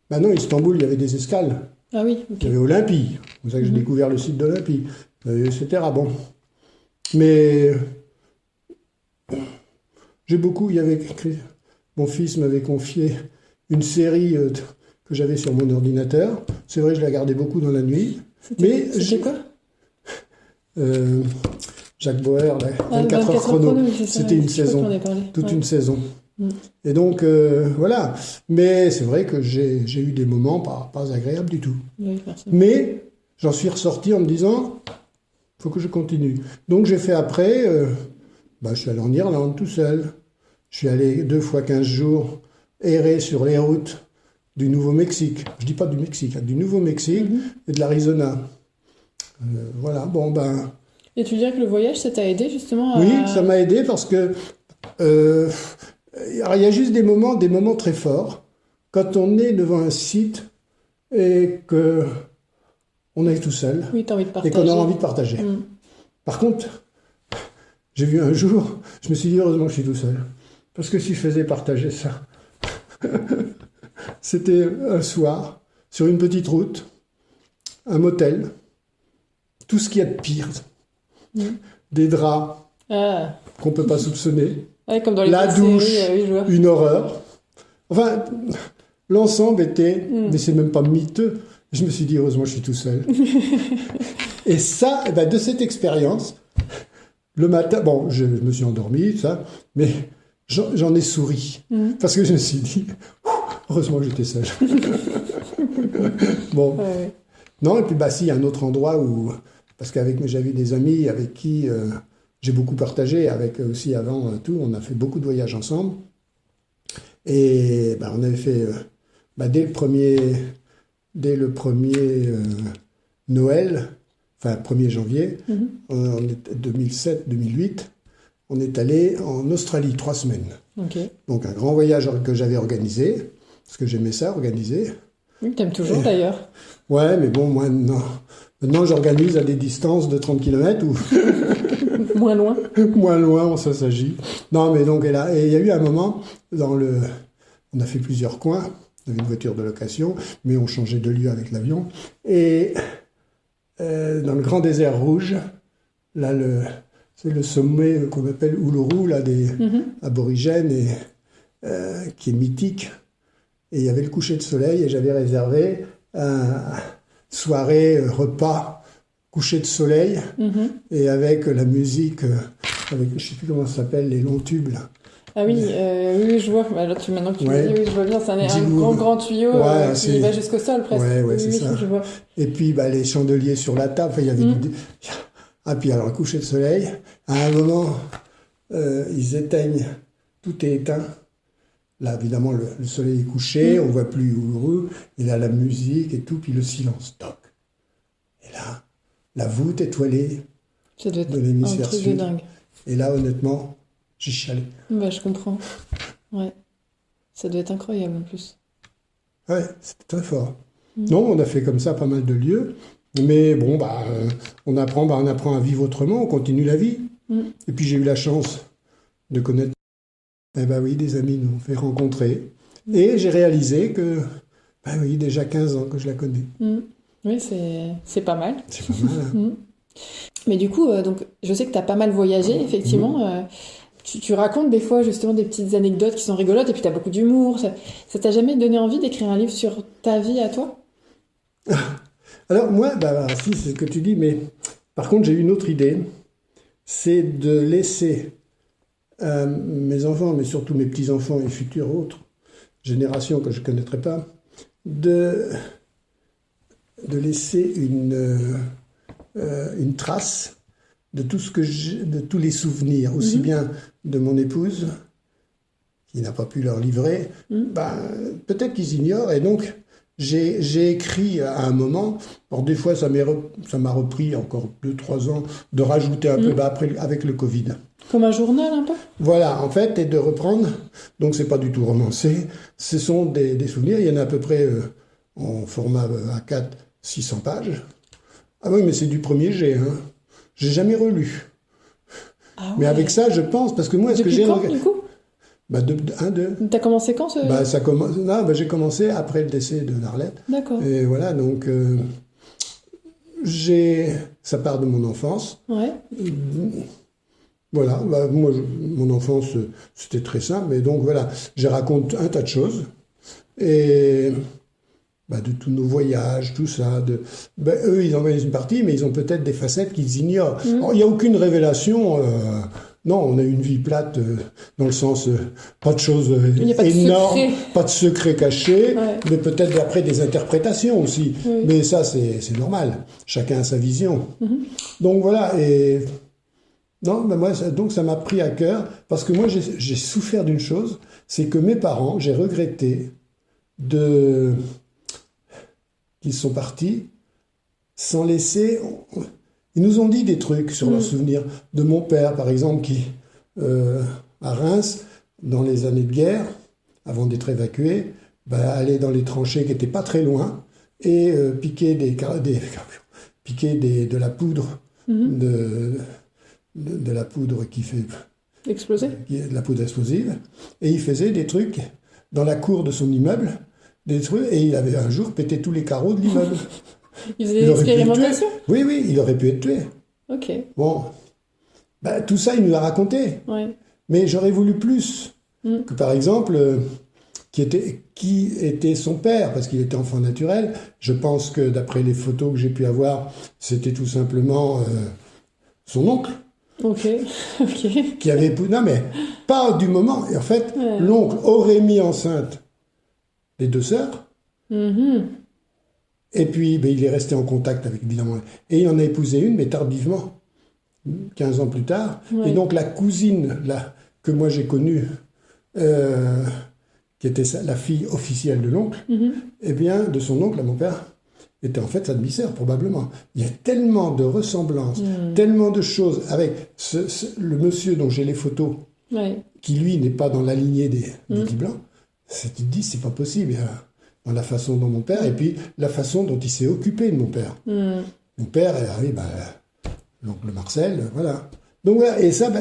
Non, Istanbul, il y avait des escales. Ah oui, ok. Il y avait Olympie, c'est pour ça que j'ai découvert le site d'Olympie, etc. Bon. Mais mon fils m'avait confié une série que j'avais sur mon ordinateur. C'est vrai, je la gardais beaucoup dans la nuit. C'était quoi? Jacques Boer, 24 heures chrono. C'était une saison, toute une saison. Et donc, voilà. Mais c'est vrai que j'ai eu des moments pas agréables du tout. Oui, mais j'en suis ressorti en me disant, il faut que je continue. Donc j'ai fait après, je suis allé en Irlande tout seul. Je suis allé 2 fois 15 jours errer sur les routes du Nouveau-Mexique. Je dis pas du Mexique, du Nouveau-Mexique et de l'Arizona. Voilà, Et tu dirais que le voyage, ça t'a aidé justement à... Oui, ça m'a aidé parce que il y a juste des moments très forts. Quand on est devant un site et que on est tout seul, t'as envie de partager. Et qu'on a envie de partager. Par contre, j'ai vu un jour, je me suis dit heureusement que je suis tout seul. Parce que si je faisais partager ça, c'était un soir, sur une petite route, un motel, tout ce qu'il y a de pire, des draps qu'on ne peut pas soupçonner, comme dans les la douche, séries, je vois. une horreur. Enfin, l'ensemble était, mais c'est même pas miteux. Je me suis dit, heureusement, je suis tout seul. Et ça, de cette expérience, le matin, je me suis endormi, ça, mais j'en ai souri. Parce que je me suis dit, heureusement que j'étais seul. Bon. Ouais. Non, et puis, si, il y a un autre endroit où, parce qu'avec j'avais des amis avec qui j'ai beaucoup partagé, avec aussi avant tout, on a fait beaucoup de voyages ensemble. Et on avait fait, dès le premier Noël, enfin 1er janvier, en 2007-2008, on est allé en Australie 3 semaines. Okay. Donc un grand voyage que j'avais organisé, parce que j'aimais ça, organiser. Oui, t'aimes toujours d'ailleurs. Ouais, mais bon, moi, non. Maintenant, j'organise à des distances de 30 km où Moins loin. Moins loin, ça s'agit. Non, mais donc, et il y a eu un moment, on a fait plusieurs coins, on avait une voiture de location, mais on changeait de lieu avec l'avion. Et dans le grand désert rouge, là, c'est le sommet qu'on appelle Uluru, là, des aborigènes, qui est mythique. Et il y avait le coucher de soleil, et j'avais réservé un soirée, repas, coucher de soleil, et avec la musique, avec, je ne sais plus comment ça s'appelle, les longs tubes, là. Ah oui, oui, je vois. Bah, là, maintenant que tu me dis, oui, je vois bien, c'est un grand tuyau qui va jusqu'au sol, presque. Ouais, c'est ça. Je vois. Et puis, les chandeliers sur la table, il y avait Ah, puis alors, le coucher de soleil, à un moment, ils éteignent, tout est éteint. Là, évidemment, le soleil est couché, on ne voit plus Uluru, et là, la musique et tout, puis le silence, toc. Et là, la voûte étoilée de l'hémisphère sud. De dingue. Et là, honnêtement, j'ai chialé. Bah, je comprends. Ouais. Ça doit être incroyable, en plus. Ouais, c'était très fort. Non, on a fait comme ça pas mal de lieux, mais bon, on apprend à vivre autrement, on continue la vie. Et puis, j'ai eu la chance de connaître des amis nous ont fait rencontrer. Et j'ai réalisé que, déjà 15 ans que je la connais. Oui, c'est pas mal. C'est pas mal. Hein. Mais du coup, donc, je sais que tu as pas mal voyagé, effectivement. Tu racontes des fois, justement, des petites anecdotes qui sont rigolotes, et puis tu as beaucoup d'humour. Ça t'a jamais donné envie d'écrire un livre sur ta vie à toi ? Alors, moi, si, c'est ce que tu dis, mais par contre, j'ai une autre idée. C'est de laisser mes enfants, mais surtout mes petits-enfants et futures autres générations que je ne connaîtrai pas, de laisser une trace de tout de tous les souvenirs, aussi bien de mon épouse, qui n'a pas pu leur livrer, peut-être qu'ils ignorent, et donc j'ai écrit à un moment, alors des fois ça m'a repris encore 2-3 ans de rajouter un peu après avec le Covid. Comme un journal un peu ? Voilà, en fait, et de reprendre, donc c'est pas du tout romancé, ce sont des souvenirs, il y en a à peu près en format A4, 600 pages. Ah oui, mais c'est du premier jet, hein. J'ai jamais relu. Ah ouais. Mais avec ça, je pense, parce que moi, du coup T'as commencé quand j'ai commencé après le décès de Narlette. D'accord. Et voilà, donc ça part de mon enfance. Ouais. Voilà, moi, mon enfance, c'était très simple, mais donc voilà, je raconte un tas de choses, et de tous nos voyages, tout ça. Eux, ils en voyagent une partie, mais ils ont peut-être des facettes qu'ils ignorent. Alors, il n'y a aucune révélation. Non, on a une vie plate, dans le sens, pas de choses énormes, pas de secrets cachés, mais peut-être après des interprétations aussi. Oui. Mais ça, c'est normal. Chacun a sa vision. Donc voilà, et... Non, donc ça m'a pris à cœur, parce que moi, j'ai souffert d'une chose, c'est que mes parents, j'ai regretté qu'ils sont partis sans laisser... Ils nous ont dit des trucs sur leurs souvenirs. De mon père, par exemple, qui, à Reims, dans les années de guerre, avant d'être évacué, allait dans les tranchées qui n'étaient pas très loin, et piquer de la poudre, de la poudre qui fait... Exploser ? De la poudre explosive. Et il faisait des trucs dans la cour de son immeuble, des trucs, et il avait un jour pété tous les carreaux de l'immeuble. Il faisait des expérimentations ? Oui, il aurait pu être tué. Ok. Bon, tout ça, il nous l'a raconté. Ouais. Mais j'aurais voulu plus. Que par exemple, qui était son père, parce qu'il était enfant naturel. Je pense que d'après les photos que j'ai pu avoir, c'était tout simplement son oncle. Ok. Qui avait... Non, mais pas du moment. Et en fait, l'oncle aurait mis enceinte les 2 sœurs. Et puis, il est resté en contact avec, évidemment. Et il en a épousé une, mais tardivement, 15 ans plus tard. Ouais. Et donc, la cousine que moi j'ai connue, qui était la fille officielle de l'oncle, de son oncle, à mon père, était en fait sa demi-sœur, probablement. Il y a tellement de ressemblances, tellement de choses avec le monsieur dont j'ai les photos, qui lui n'est pas dans la lignée des petits blancs. Tu te dis, c'est pas possible. Dans la façon dont mon père, et puis la façon dont il s'est occupé de mon père. Mon père, l'oncle Marcel, voilà. Donc voilà, et ça,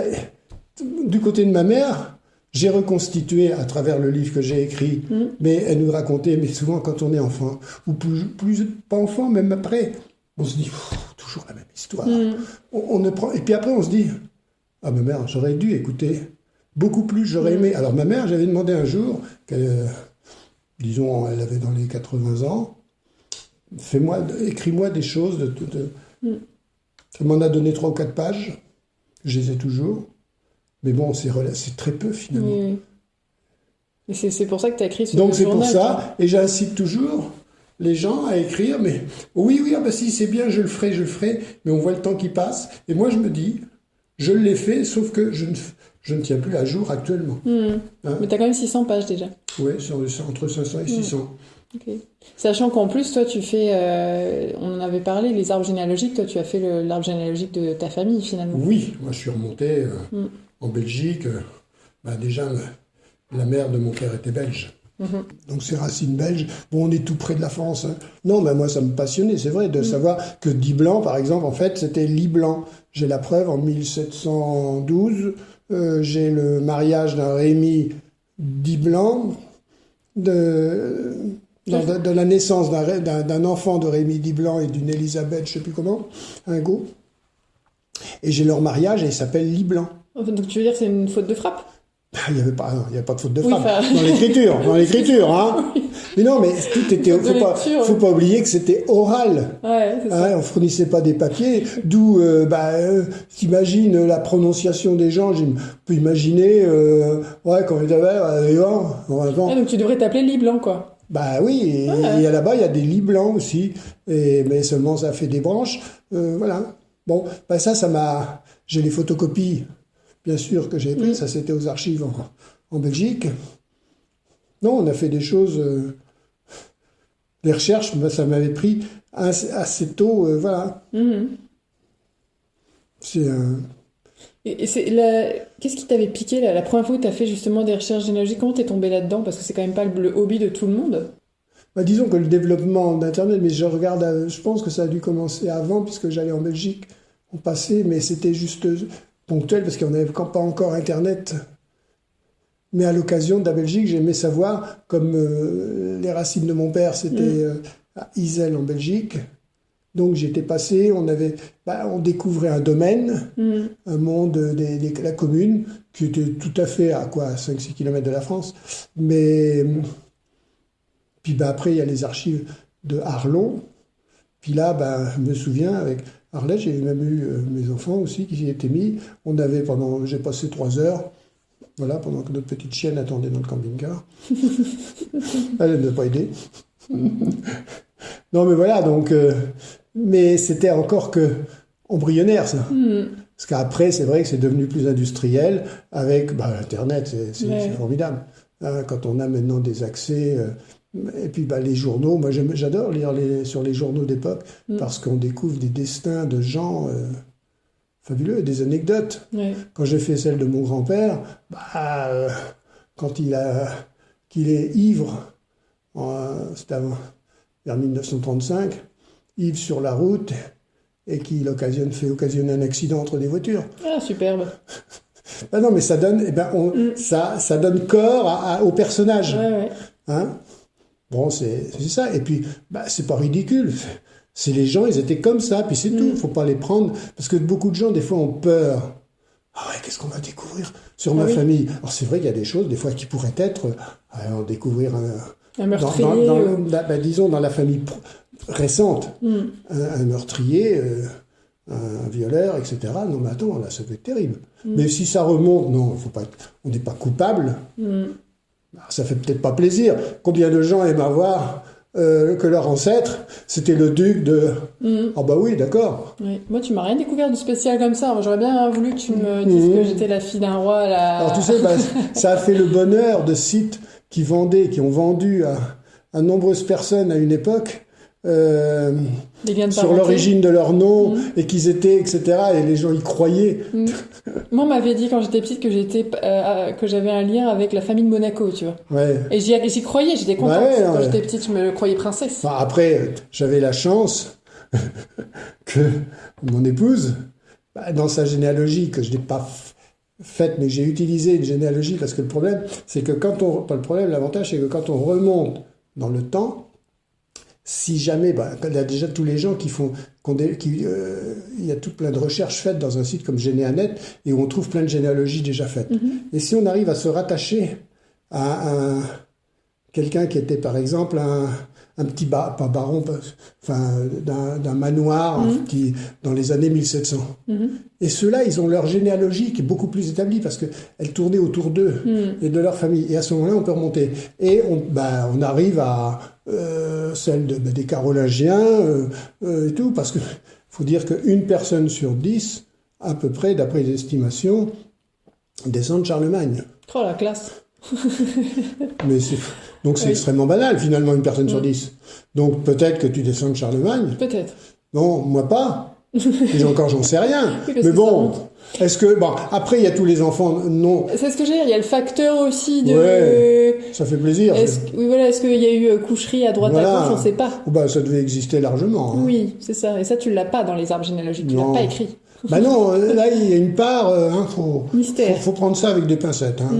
du côté de ma mère, j'ai reconstitué à travers le livre que j'ai écrit, mais elle nous racontait, mais souvent quand on est enfant, ou plus pas enfant, même après, on se dit, toujours la même histoire. On ne prend, et puis après on se dit, ah ma mère, j'aurais dû écouter beaucoup plus, j'aurais aimé. Alors ma mère, j'avais demandé un jour, disons, elle avait dans les 80 ans, écris-moi des choses. Elle m'en a donné 3 ou 4 pages, je les ai toujours. Mais bon, c'est très peu finalement. Oui. Et c'est pour ça que tu as écrit ce Donc journal. c'est pour ça, et j'incite toujours les gens à écrire, mais oui, si c'est bien, je le ferai, mais on voit le temps qui passe. Et moi je me dis, je l'ai fait, sauf que je ne tiens plus à jour actuellement. Hein? Mais tu as quand même 600 pages déjà. Oui, c'est entre 500 et 600. Okay. Sachant qu'en plus, toi, tu fais, on en avait parlé, les arbres généalogiques, toi, tu as fait l'arbre généalogique de ta famille, finalement. Oui, moi, je suis remonté en Belgique. Déjà, la mère de mon père était belge. Donc, c'est racines belges. Bon, on est tout près de la France. Hein. Non, mais moi, ça me passionnait, c'est vrai, de savoir que Diblanc, par exemple, en fait, c'était Liblanc. J'ai la preuve, en 1712, j'ai le mariage d'un Rémy Diblanc, de la naissance d'un enfant de Rémy Diblanc et d'une Élisabeth, je ne sais plus comment, un go. Et j'ai leur mariage et il s'appelle Liblanc. Donc tu veux dire que c'est une faute de frappe? Il n'y avait pas de faute de frappe. Dans l'écriture, hein. Oui. Mais non, mais tout était. Faut pas oublier que c'était oral. Ouais, c'est ça. On fournissait pas des papiers. D'où, t'imagines la prononciation des gens. Je peux imaginer, quand ils avaient, donc tu devrais t'appeler Liblanc, quoi. Bah oui, et là-bas, il y a des lits blancs aussi. Mais seulement, ça fait des branches. Voilà. Bon, ça m'a. J'ai les photocopies. Bien sûr que j'ai pris, ça c'était aux archives en Belgique. Non, on a fait des choses, des recherches, ça m'avait pris assez tôt, voilà. C'est Qu'est-ce qui t'avait piqué la première fois où tu as fait justement des recherches généalogiques? Comment t'es tombé là-dedans? Parce que c'est quand même pas le hobby de tout le monde. Disons que le développement d'Internet, mais je pense que ça a dû commencer avant, puisque j'allais en Belgique, on passait, mais c'était juste ponctuel parce qu'on n'avait pas encore Internet. Mais à l'occasion de la Belgique, j'aimais savoir, comme les racines de mon père, c'était à Isel en Belgique. Donc j'étais passé, on découvrait un domaine, un monde de la commune, qui était tout à fait à 5-6 km de la France. Mais puis après, il y a les archives de Arlon. Puis là, je me souviens, avec Arlette, j'ai même eu mes enfants aussi qui y étaient mis. J'ai passé 3 heures, voilà, pendant que notre petite chienne attendait dans le camping-car. Elle ne m'a pas aidé. Non, mais voilà, donc... mais c'était encore que embryonnaire, ça. Parce qu'après, c'est vrai que c'est devenu plus industriel avec Internet, c'est formidable. Quand on a maintenant des accès... et puis les journaux, moi j'adore lire sur les journaux d'époque parce qu'on découvre des destins de gens fabuleux, des anecdotes. Ouais. Quand j'ai fait celle de mon grand-père, quand qu'il est ivre, c'était vers 1935, ivre sur la route et qu'il fait occasionner un accident entre des voitures. Ah, superbe. Non, mais ça donne, ça donne corps au personnage. Ouais. Hein? Bon, c'est ça. Et puis, c'est pas ridicule. C'est les gens, ils étaient comme ça, puis c'est tout. Faut pas les prendre. Parce que beaucoup de gens, des fois, ont peur. Ah ouais, qu'est-ce qu'on va découvrir sur ma famille? Alors, c'est vrai qu'il y a des choses, des fois, qui pourraient être... découvrir un meurtrier. Disons, dans la famille récente. Un meurtrier, un violeur, etc. Non, mais attends, là, ça peut être terrible. Mais si ça remonte, non, on n'est pas coupable. Ça fait peut-être pas plaisir. Combien de gens aiment avoir que leur ancêtre, c'était le duc de... Ah oui, d'accord. Oui. Moi, tu m'as rien découvert de spécial comme ça. Moi, j'aurais bien voulu que tu me dises que j'étais la fille d'un roi. Alors, tu sais, ça a fait le bonheur de sites qui ont vendu à nombreuses personnes à une époque... sur l'origine de leur nom et qu'ils étaient, etc. Et les gens y croyaient. Moi, on m'avait dit quand j'étais petite que j'avais un lien avec la famille de Monaco, tu vois. Ouais. Et j'y croyais, j'étais contente. Quand j'étais petite, je me croyais princesse. Après, j'avais la chance que mon épouse dans sa généalogie, que je n'ai pas faite, mais j'ai utilisé une généalogie, parce que le problème, c'est que l'avantage, c'est que quand on remonte dans le temps, si jamais, il y a déjà tous les gens il y a tout plein de recherches faites dans un site comme Généanet, et où on trouve plein de généalogies déjà faites. Et si on arrive à se rattacher à quelqu'un qui était, par exemple, un petit pas baron, d'un manoir qui, dans les années 1700. Et ceux-là, ils ont leur généalogie qui est beaucoup plus établie parce qu'elle tournait autour d'eux et de leur famille. Et à ce moment-là, on peut remonter. Et on arrive à celle des Carolingiens et tout, parce que faut dire qu'une personne sur 10, à peu près, d'après les estimations, descend de Charlemagne. Oh, la classe. Mais c'est extrêmement banal, finalement, une personne sur 10. Donc peut-être que tu descends de Charlemagne. Peut-être. Non, moi pas. Et encore, j'en sais rien. Oui, mais bon, est-ce que... après, il y a tous les enfants, non. C'est ce que j'ai, il y a le facteur aussi de... Ouais, ça fait plaisir. Est-ce qu'il y a eu coucherie à droite à gauche, on ne sait pas. Ça devait exister largement. Hein. Oui, c'est ça. Et ça, tu ne l'as pas dans les arbres généalogiques, tu ne l'as pas écrit. Non, là, il y a une part... Mystère. Faut prendre ça avec des pincettes. Hein,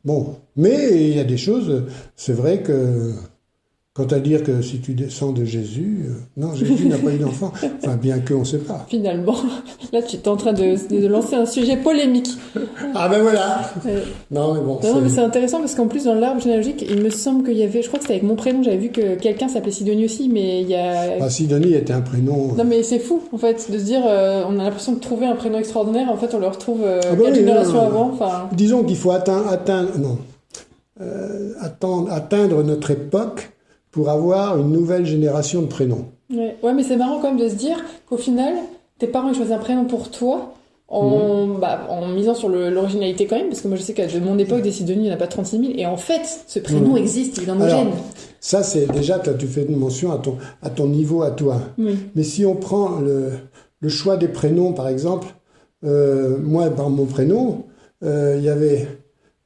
bon, mais il y a des choses... C'est vrai que... Quant à dire que si tu descends de Jésus... non, Jésus n'a pas eu d'enfant. Enfin, bien qu'on ne sait pas. Finalement, là, tu es en train de lancer un sujet polémique. Ah ben voilà. Non, mais bon. Non, mais c'est intéressant parce qu'en plus, dans l'arbre généalogique, il me semble qu'il y avait... Je crois que c'était avec mon prénom, j'avais vu que quelqu'un s'appelait Sidonie aussi, mais il y a... Sidonie était un prénom... Non, mais c'est fou, en fait, de se dire, on a l'impression de trouver un prénom extraordinaire, en fait, on le retrouve 4 générations avant. Disons qu'il faut atteindre notre époque pour avoir une nouvelle génération de prénoms. Ouais, mais c'est marrant quand même de se dire qu'au final, tes parents ils choisissent un prénom pour toi en misant sur l'originalité quand même, parce que moi je sais qu'à de mon époque, des Sidonie, il n'y en a pas 36 000, et en fait, ce prénom existe, il est dans nos gènes. Ça, c'est déjà, tu fais une mention à ton niveau, à toi. Oui. Mais si on prend le choix des prénoms, par exemple, moi, par mon prénom, il y avait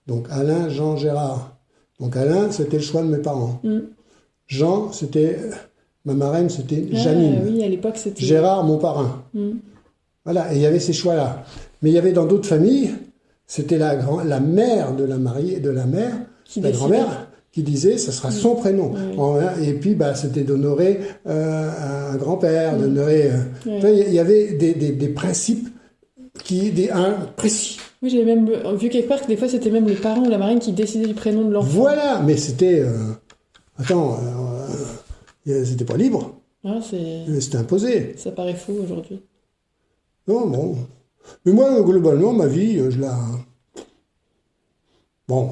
donc Alain, Jean, Gérard. Donc Alain, c'était le choix de mes parents. Jean, c'était... Ma marraine, c'était Janine. Oui, à l'époque, c'était... Gérard, mon parrain. Voilà, et il y avait ces choix-là. Mais il y avait dans d'autres familles, c'était la mère de la mariée, de la mère, la grand-mère, qui disait, ça sera son prénom. Et puis, c'était d'honorer un grand-père, d'honorer... Il y avait des principes précis. Oui, j'avais même vu quelque part que des fois, c'était même les parents ou la marraine qui décidaient du prénom de l'enfant. Voilà, mais c'était... c'était pas libre. C'était imposé. Ça paraît fou aujourd'hui. Non, bon. Mais moi, globalement, ma vie, je la... Bon,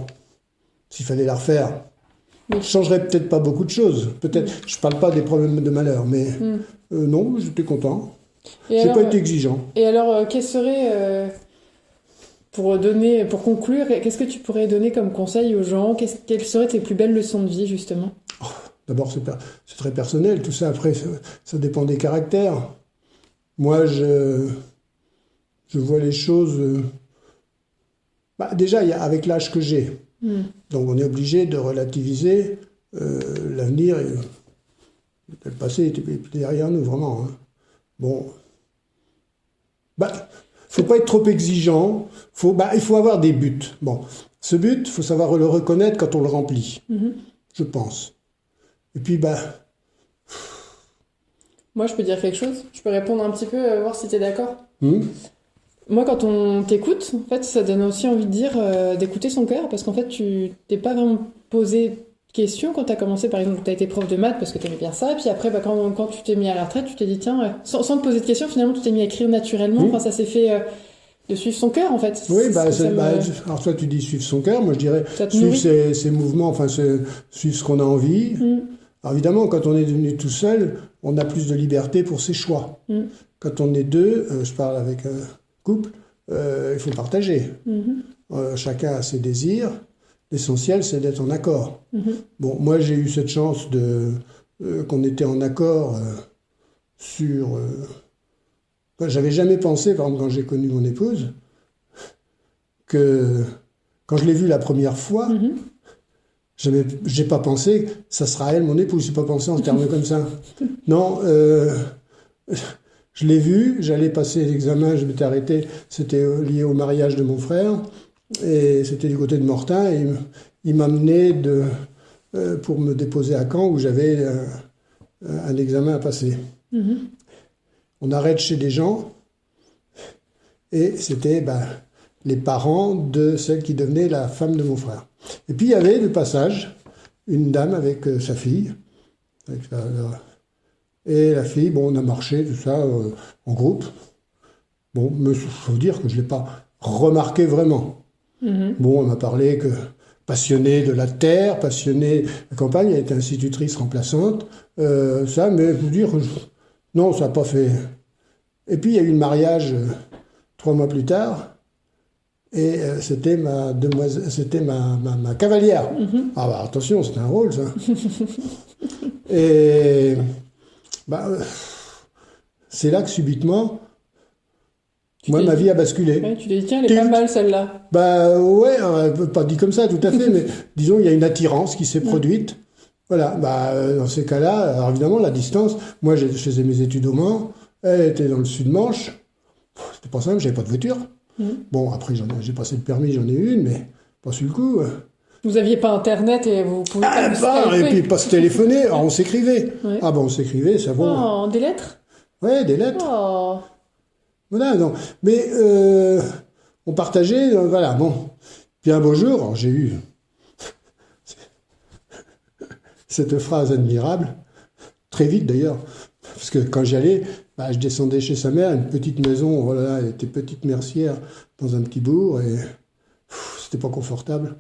s'il fallait la refaire, je changerais peut-être pas beaucoup de choses. Peut-être, je parle pas des problèmes de malheur, mais non, j'étais content. J'ai pas été exigeant. Et alors, quel serait... Pour conclure, qu'est-ce que tu pourrais donner comme conseil aux gens? Quelles seraient tes plus belles leçons de vie, justement? D'abord, c'est très personnel, tout ça. Après, ça dépend des caractères. Moi, je vois les choses... déjà, avec l'âge que j'ai. Donc, on est obligé de relativiser l'avenir. Le passé était derrière nous, vraiment. Hein. Bon. Faut pas être trop exigeant. Il faut avoir des buts. Bon. Ce but, il faut savoir le reconnaître quand on le remplit. Je pense. Et puis, Moi, je peux dire quelque chose? Je peux répondre un petit peu, voir si tu es d'accord? Moi, quand on t'écoute, en fait, ça donne aussi envie de dire d'écouter son cœur, parce qu'en fait, tu t'es pas vraiment posé de questions quand tu as commencé, par exemple, tu as été prof de maths parce que tu aimais bien ça, puis après, quand tu t'es mis à la retraite, tu t'es dit, tiens, sans te poser de questions, finalement, tu t'es mis à écrire naturellement. Enfin, ça s'est fait de suivre son cœur, en fait. Oui, alors toi, tu dis suivre son cœur, moi, je dirais suivre ses mouvements, enfin, suivre ce qu'on a envie. Alors évidemment, quand on est devenu tout seul, on a plus de liberté pour ses choix. Quand on est deux, je parle avec un couple, il faut partager. Chacun a ses désirs. L'essentiel, c'est d'être en accord. Bon, moi, j'ai eu cette chance qu'on était en accord sur... J'avais jamais pensé, par exemple, quand j'ai connu mon épouse, que quand je l'ai vue la première fois, j'ai pas pensé que ça sera elle, mon épouse. J'ai pas pensé en termes comme ça. Non, Je l'ai vu, j'allais passer l'examen, je m'étais arrêté, c'était lié au mariage de mon frère, et c'était du côté de Mortain, et il m'amenait pour me déposer à Caen, où j'avais un examen à passer. On arrête chez des gens, et c'était les parents de celle qui devenait la femme de mon frère. Et puis il y avait de passage une dame avec sa fille, et la fille, bon, on a marché, tout ça, en groupe. Bon, il faut dire que je ne l'ai pas remarqué vraiment. Bon, elle m'a parlé que passionnée de la terre, passionnée de la campagne, elle était institutrice remplaçante, ça, mais je veux dire, non, ça n'a pas fait. Et puis, il y a eu le mariage 3 mois plus tard, et c'était ma cavalière. Ah bah attention, c'était un rôle, ça. Et c'est là que subitement, ma vie a basculé. Ouais, tu t'es dit, tiens, elle est pas mal celle-là. Ouais, pas dit comme ça tout à fait, mais disons, il y a une attirance qui s'est produite. Voilà, dans ces cas-là, alors évidemment, la distance, moi je faisais mes études au Mans, elle était dans le Sud-Manche, c'était pas simple, j'avais pas de voiture. Bon, après j'ai passé le permis, j'en ai une, mais pas sur le coup. Vous aviez pas internet et vous pouviez pas et puis pas se téléphoner, alors on s'écrivait. Ouais. Ah on s'écrivait, ça vaut. Oh, des lettres? Ouais, des lettres. Oh. Voilà, non. Mais on partageait, voilà, bon. Puis un beau jour, alors, j'ai eu cette phrase admirable, très vite d'ailleurs, parce que quand j'y allais, je descendais chez sa mère, une petite maison, voilà, elle était petite mercière dans un petit bourg, et c'était pas confortable.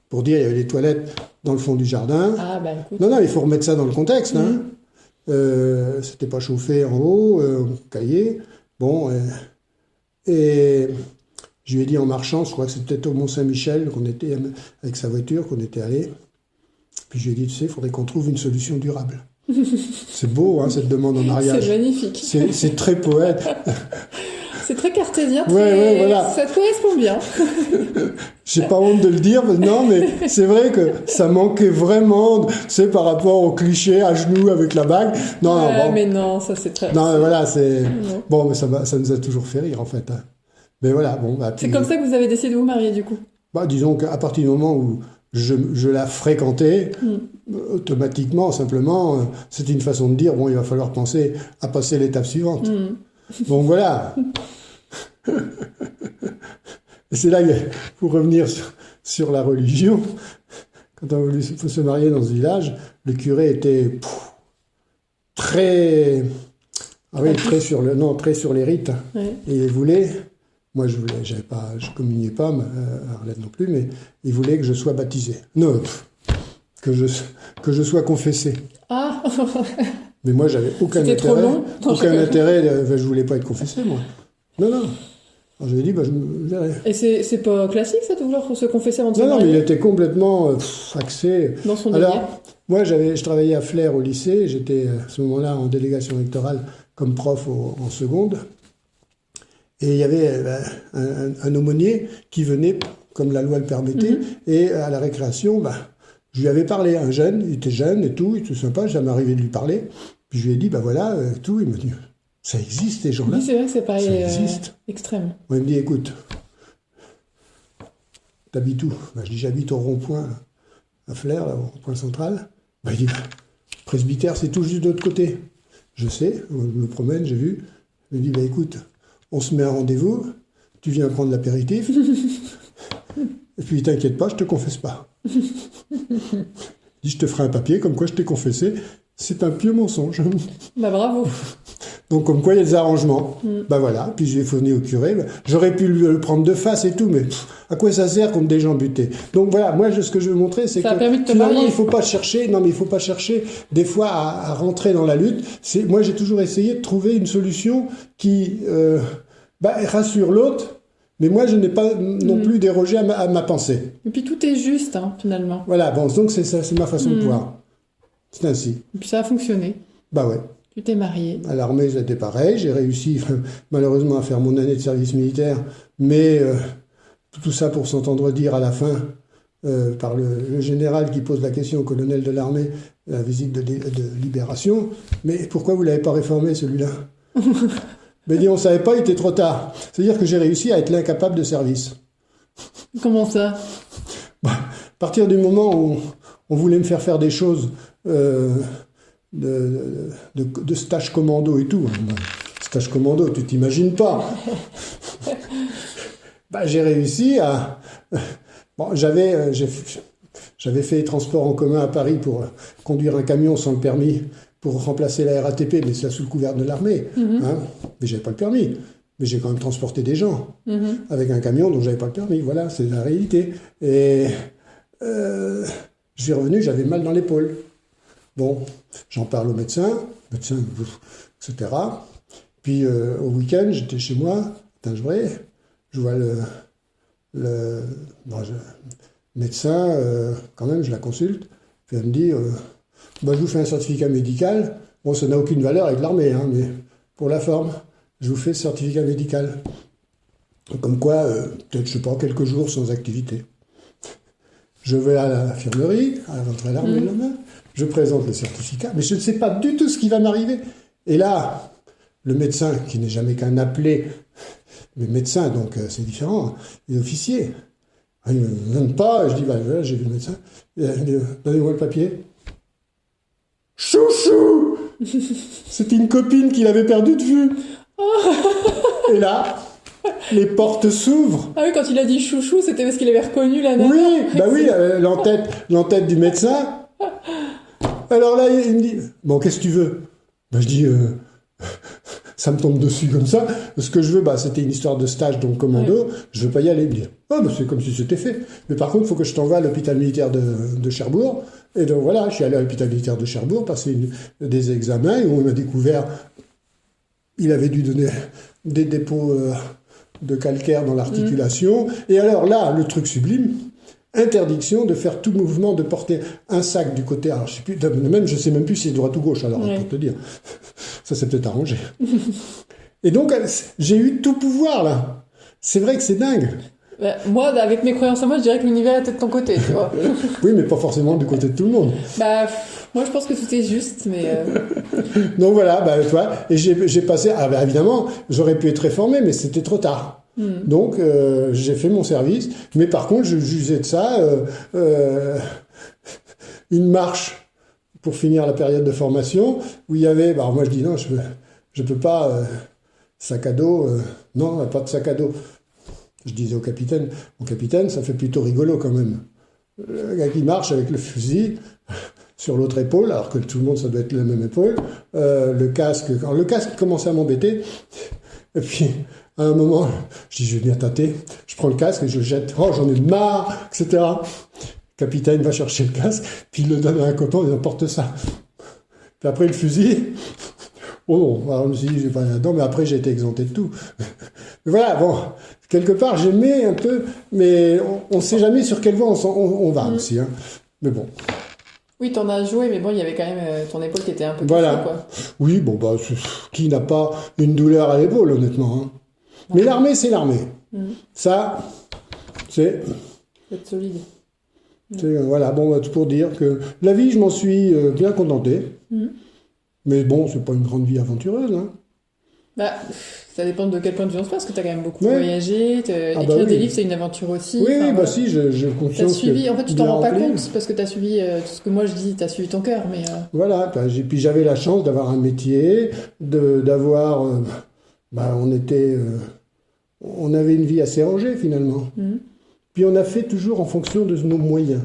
Pour dire, il y avait les toilettes dans le fond du jardin. Ah, écoute. Non, il faut remettre ça dans le contexte. Hein. C'était pas chauffé en haut, caillé. Bon, et je lui ai dit en marchant, je crois que c'était peut-être au Mont-Saint-Michel, qu'on était avec sa voiture, qu'on était allé. Puis je lui ai dit, tu sais, il faudrait qu'on trouve une solution durable. C'est beau, hein, cette demande en mariage. C'est magnifique. C'est très poète. C'est très cartésien. Ouais, voilà. Ça te correspond bien. J'ai pas honte de le dire, non, mais c'est vrai que ça manquait vraiment, tu sais, par rapport au cliché à genoux avec la bague. Non, bon. Mais non, ça c'est très. Non, voilà, c'est. Non. Bon, mais ça nous a toujours fait rire, en fait. Hein. Mais voilà, bon. Puis... C'est comme ça que vous avez décidé de vous marier, du coup? Disons qu'à partir du moment où je la fréquentais, automatiquement, simplement, c'était une façon de dire, bon, il va falloir penser à passer l'étape suivante. Bon, voilà. Et c'est là, pour revenir sur la religion, quand on a voulu se marier dans ce village, le curé était très sur les rites. Ouais. Et il voulait, moi je communiais pas, Arlette non plus, mais il voulait que je sois baptisé. Non, que je sois confessé. Ah. Mais moi j'avais aucun intérêt. Trop long. Je voulais pas être confessé, moi. Non. Alors je lui ai dit, je me verrai. Et c'est pas classique, ça, de vouloir se confesser avant de se marier? Non, mais il était complètement axé. Dans son délire. Alors, moi, je travaillais à Flers au lycée, j'étais à ce moment-là en délégation électorale comme prof en seconde. Et il y avait un aumônier qui venait, comme la loi le permettait, et à la récréation, je lui avais parlé, un jeune, il était jeune et tout, il était sympa, ça m'est arrivé de lui parler. Puis je lui ai dit, voilà, tout, il m'a dit... Ça existe, ces gens-là. Oui, c'est vrai que c'est pas extrême. Moi, il me dit, écoute, t'habites où? Je dis, j'habite au rond-point, à Flers, là, au rond-point central. Il dit, presbytère, c'est tout juste de l'autre côté. Je sais, je me promène, j'ai vu. Il me dit, écoute, on se met un rendez-vous, tu viens prendre l'apéritif, et puis t'inquiète pas, je te confesse pas. Il dit, je te ferai un papier, comme quoi je t'ai confessé. C'est un pieux mensonge. Bravo. Donc, comme quoi, il y a des arrangements. Voilà. Puis, j'ai fourni au curé. J'aurais pu le prendre de face et tout, mais à quoi ça sert contre des gens butés? Donc, voilà. Moi, ce que je veux montrer, c'est que finalement, il faut pas chercher, des fois, à rentrer dans la lutte. Moi, j'ai toujours essayé de trouver une solution qui rassure l'autre, mais moi, je n'ai pas non plus dérogé à ma pensée. Et puis, tout est juste, finalement. Voilà. Bon, donc, c'est ça, c'est ma façon de voir. C'est ainsi. Et puis, ça a fonctionné. Ouais. Tu t'es marié. À l'armée, c'était pareil. J'ai réussi, malheureusement, à faire mon année de service militaire. Mais tout ça pour s'entendre dire à la fin, par le général qui pose la question au colonel de l'armée, la visite de libération. Mais pourquoi vous ne l'avez pas réformé, celui-là? Mais dit, on ne savait pas, il était trop tard. C'est-à-dire que j'ai réussi à être l'incapable de service. Comment ça? À partir du moment où on voulait me faire des choses de stage commando et tout. Stage commando, tu t'imagines pas. J'ai réussi à... Bon, j'avais fait les transports en commun à Paris pour conduire un camion sans le permis pour remplacer la RATP, mais c'est sous le couvert de l'armée. Hein, mais j'avais pas le permis. Mais j'ai quand même transporté des gens avec un camion dont j'avais pas le permis. Voilà, c'est la réalité. Et je suis revenu, j'avais mal dans l'épaule. Bon, j'en parle au médecin, etc. Puis au week-end, j'étais chez moi, je vois le médecin, quand même, je la consulte. Puis elle me dit, je vous fais un certificat médical. Bon, ça n'a aucune valeur avec l'armée, hein, mais pour la forme, je vous fais ce certificat médical. Comme quoi, peut-être, je sais pas, quelques jours sans activité. Je vais à l'infirmerie, à la rentrée à l'armée le lendemain, je présente le certificat, mais je ne sais pas du tout ce qui va m'arriver. Et là, le médecin, qui n'est jamais qu'un appelé, mais médecin, donc c'est différent, il est officier. Il ne me donne pas, je dis, voilà, j'ai vu le médecin, il dit, donnez-moi le papier. Chouchou! C'était une copine qu'il avait perdue de vue. Et là, les portes s'ouvrent. Ah oui, quand il a dit chouchou, c'était parce qu'il avait reconnu la nana. Oui, l'entête du médecin. Alors là, il me dit, bon, qu'est-ce que tu veux? Je dis, ça me tombe dessus comme ça. Ce que je veux, c'était une histoire de stage, donc commando. Je veux pas y aller. Il me dit, c'est comme si c'était fait. Mais par contre, il faut que je t'envoie à l'hôpital militaire de Cherbourg. Et donc voilà, je suis allé à l'hôpital militaire de Cherbourg, passer des examens, et on m'a découvert, il avait dû donner des dépôts de calcaire dans l'articulation. Et alors là, le truc sublime, interdiction de faire tout mouvement, de porter un sac du côté. Alors je sais même plus si c'est droite ou gauche, alors pour te dire. Ça s'est peut-être arrangé. Et donc, j'ai eu tout pouvoir, là. C'est vrai que c'est dingue. Moi, avec mes croyances à moi, je dirais que l'univers était de ton côté, tu vois. Oui, mais pas forcément du côté de tout le monde. Moi, je pense que tout est juste, mais... Donc voilà, tu vois, et j'ai passé... évidemment, j'aurais pu être réformé, mais c'était trop tard. Donc, j'ai fait mon service, mais par contre, je jugeais de ça une marche pour finir la période de formation, où il y avait... moi, je dis non, je peux pas... sac à dos... non, pas de sac à dos. Je disais au capitaine, ça fait plutôt rigolo quand même. Le gars qui marche avec le fusil sur l'autre épaule, alors que tout le monde, ça doit être la même épaule. Le casque commençait à m'embêter. Et puis, à un moment, je dis, je vais bien tâter. Je prends le casque et je le jette. Oh, j'en ai marre, etc. Le capitaine va chercher le casque, puis il le donne à un copain, il porte ça. Puis après, le fusil... Oh non, alors je me suis dit, j'ai pas là-dedans, mais après j'ai été exempté de tout. Voilà, bon, quelque part j'aimais un peu, mais on ne sait jamais sur quelle voie on va aussi. Hein. Mais bon. Oui, t'en as joué, mais bon, il y avait quand même ton épaule qui était un peu touchée, quoi. Oui, qui n'a pas une douleur à l'épaule, honnêtement. Hein. Mais l'armée, c'est l'armée. Ça, c'est... Faut être solide. Voilà, tout pour dire que la vie, je m'en suis bien contenté. Mais bon, c'est pas une grande vie aventureuse, hein. Ça dépend de quel point de vue on se passe, parce que t'as quand même beaucoup voyagé, écrire des livres, c'est une aventure aussi. Oui, si, j'ai confiance. T'as suivi, en fait, tu t'en rends pas compte, parce que t'as suivi tout ce que moi je dis, t'as suivi ton cœur, mais... Voilà, puis j'avais la chance d'avoir un métier, d'avoir... on avait une vie assez rangée, finalement. Puis on a fait toujours en fonction de nos moyens.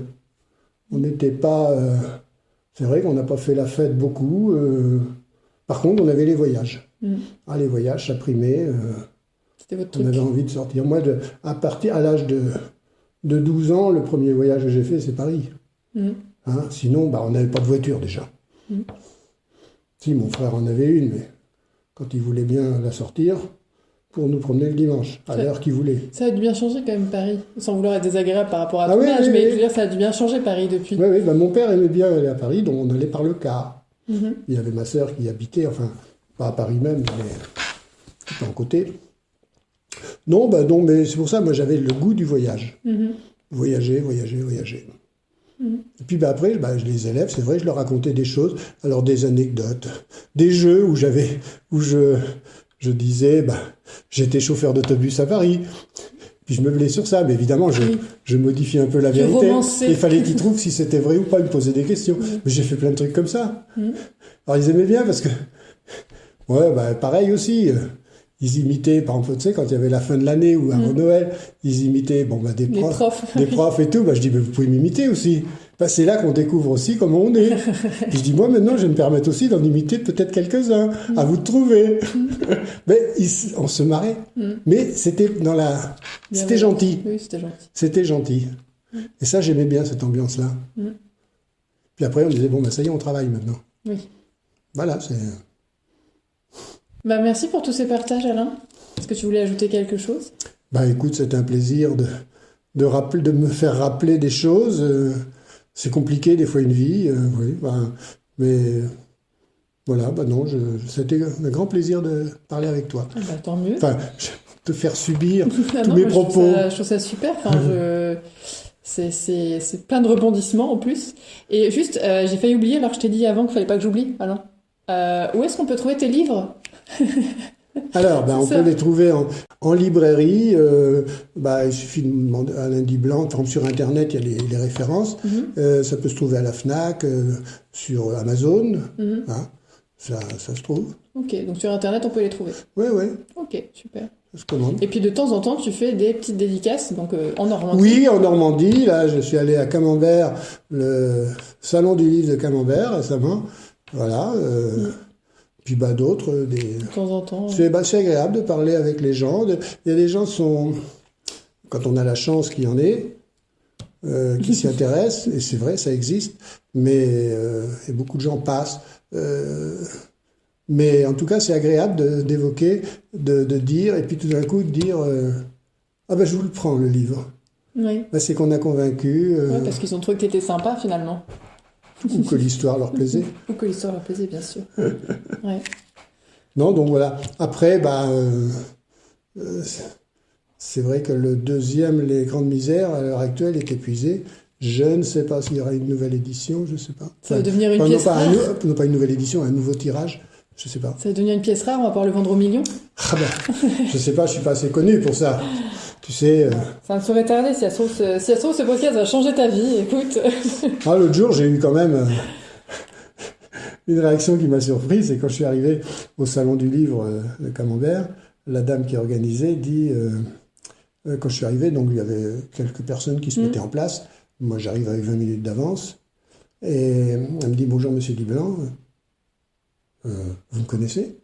On n'était pas... C'est vrai qu'on n'a pas fait la fête beaucoup. Par contre, on avait les voyages. Les voyages, ça primait. C'était votre truc. On avait envie de sortir. Moi, à l'âge de 12 ans, le premier voyage que j'ai fait, c'est Paris. Sinon, on n'avait pas de voiture déjà. Si, mon frère en avait une, mais quand il voulait bien la sortir, pour nous promener le dimanche, à l'heure qu'il voulait. Ça a dû bien changer quand même, Paris. Sans vouloir être désagréable par rapport à ton âge, mais je veux dire, ça a dû bien changer, Paris, depuis. Oui, mon père aimait bien aller à Paris, donc on allait par le car. Il y avait ma sœur qui habitait, enfin, pas à Paris même, mais en côté. Non, mais c'est pour ça, moi, j'avais le goût du voyage. voyager. Et puis après, les élèves, c'est vrai, je leur racontais des choses, alors des anecdotes, des jeux où je disais, j'étais chauffeur d'autobus à Paris. Puis je me blais sur ça, mais évidemment, je modifie un peu la vérité. Il fallait qu'ils trouvent si c'était vrai ou pas, ils me posaient des questions. Mais j'ai fait plein de trucs comme ça. Alors ils aimaient bien parce que, pareil aussi. Ils imitaient, par exemple, tu sais, quand il y avait la fin de l'année ou avant Noël, ils imitaient des profs et tout. Je dis, mais vous pouvez m'imiter aussi. C'est là qu'on découvre aussi comment on est. Puis je dis, moi, maintenant, je vais me permettre aussi d'en imiter peut-être quelques-uns. À vous de trouver. Mais on se marrait. Mais c'était c'était gentil. Oui, c'était gentil. C'était gentil. Et ça, j'aimais bien cette ambiance-là. Puis après, on disait, ça y est, on travaille maintenant. Oui. Voilà, c'est... merci pour tous ces partages, Alain. Est-ce que tu voulais ajouter quelque chose ? Écoute, c'est un plaisir de me faire rappeler des choses. C'est compliqué, des fois, une vie. Mais voilà, non, c'était un grand plaisir de parler avec toi. Tant mieux. Te faire subir tous mes propos. Je trouve ça super. C'est plein de rebondissements en plus. Et juste, j'ai failli oublier, alors je t'ai dit avant qu'il fallait pas que j'oublie, Alain. Où est-ce qu'on peut trouver tes livres ? Alors, on peut les trouver en librairie. Il suffit de demander à Alain Diblanc. Par exemple, sur Internet, il y a les références. Ça peut se trouver à la Fnac, sur Amazon. Ça se trouve. Ok, donc sur Internet, on peut les trouver. Oui. Ok, super. Ça se commande. Et puis de temps en temps, tu fais des petites dédicaces, donc en Normandie. Oui, en Normandie. Là, je suis allé à Camembert, le salon du livre de Camembert récemment. Voilà. Puis d'autres. De temps en temps. C'est agréable de parler avec les gens. Il y a des gens quand on a la chance qu'il y en ait, qui s'y intéressent, et c'est vrai, ça existe, mais et beaucoup de gens passent. Mais en tout cas, c'est agréable d'évoquer, de dire, et puis tout d'un coup de dire je vous le prends, le livre. Oui. C'est qu'on a convaincu. Parce qu'ils ont trouvé que t'étais sympa, finalement. Ou que l'histoire leur plaisait. Ou que l'histoire leur plaisait, bien sûr. Ouais. Non, donc voilà. Après, c'est vrai que le deuxième, Les Grandes Misères, à l'heure actuelle, est épuisé. Je ne sais pas s'il y aura une nouvelle édition, je ne sais pas. Ça va devenir une pièce rare. Non, pas une nouvelle édition, un nouveau tirage, je ne sais pas. Ça va devenir une pièce rare, on va pouvoir le vendre au million. Je ne sais pas, je ne suis pas assez connu pour ça. Tu sais... Ça ne saurait tarder, si ça se trouve, ce podcast va changer ta vie, écoute. L'autre jour, j'ai eu quand même une réaction qui m'a surpris, c'est quand je suis arrivé au Salon du Livre de Camembert, la dame qui organisait dit... quand je suis arrivé, donc il y avait quelques personnes qui se mettaient en place. Moi, j'arrive avec 20 minutes d'avance. Et elle me dit, bonjour, monsieur Diblanc. Vous me connaissez ?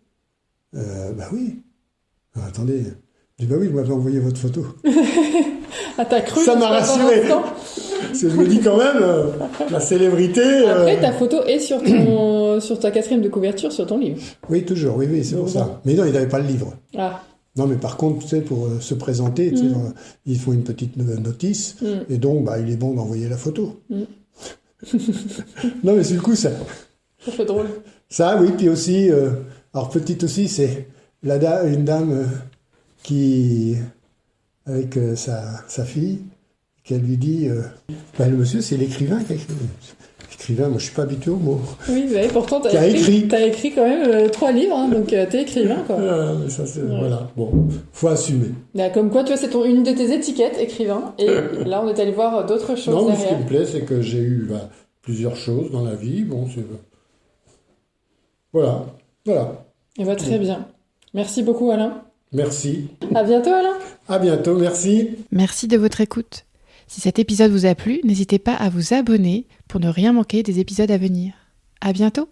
Oui. Attendez. Je dis, oui, vous m'avez envoyé votre photo. T'as cru ? Ça m'a rassuré. Parce que je me dis quand même, la célébrité... Après, ta photo est sur ta 4e de couverture, sur ton livre. Oui, toujours, oui, c'est pour ça. Mais non, il n'avait pas le livre. Non, mais par contre, tu sais, pour se présenter, tu sais, ils font une petite notice, et donc, il est bon d'envoyer la photo. Non, mais c'est le coup, ça. Ça fait drôle. Ça, oui, puis aussi, alors petite aussi, c'est une dame qui, avec sa fille, qu'elle lui dit, le monsieur, c'est l'écrivain qui a écrit. Écrivain, moi je suis pas habitué au mot. Oui, pourtant t'as écrit quand même 3 livres, donc t'es écrivain, quoi. Mais ça, voilà, bon, faut assumer. Comme quoi, tu vois, c'est une de tes étiquettes, écrivain, et là on est allé voir d'autres choses derrière. Non, mais ce qui me plaît, c'est que j'ai eu plusieurs choses dans la vie, Voilà. Et très bien. Merci beaucoup, Alain. Merci. À bientôt, Alain. À bientôt, merci. Merci de votre écoute. Si cet épisode vous a plu, n'hésitez pas à vous abonner pour ne rien manquer des épisodes à venir. À bientôt!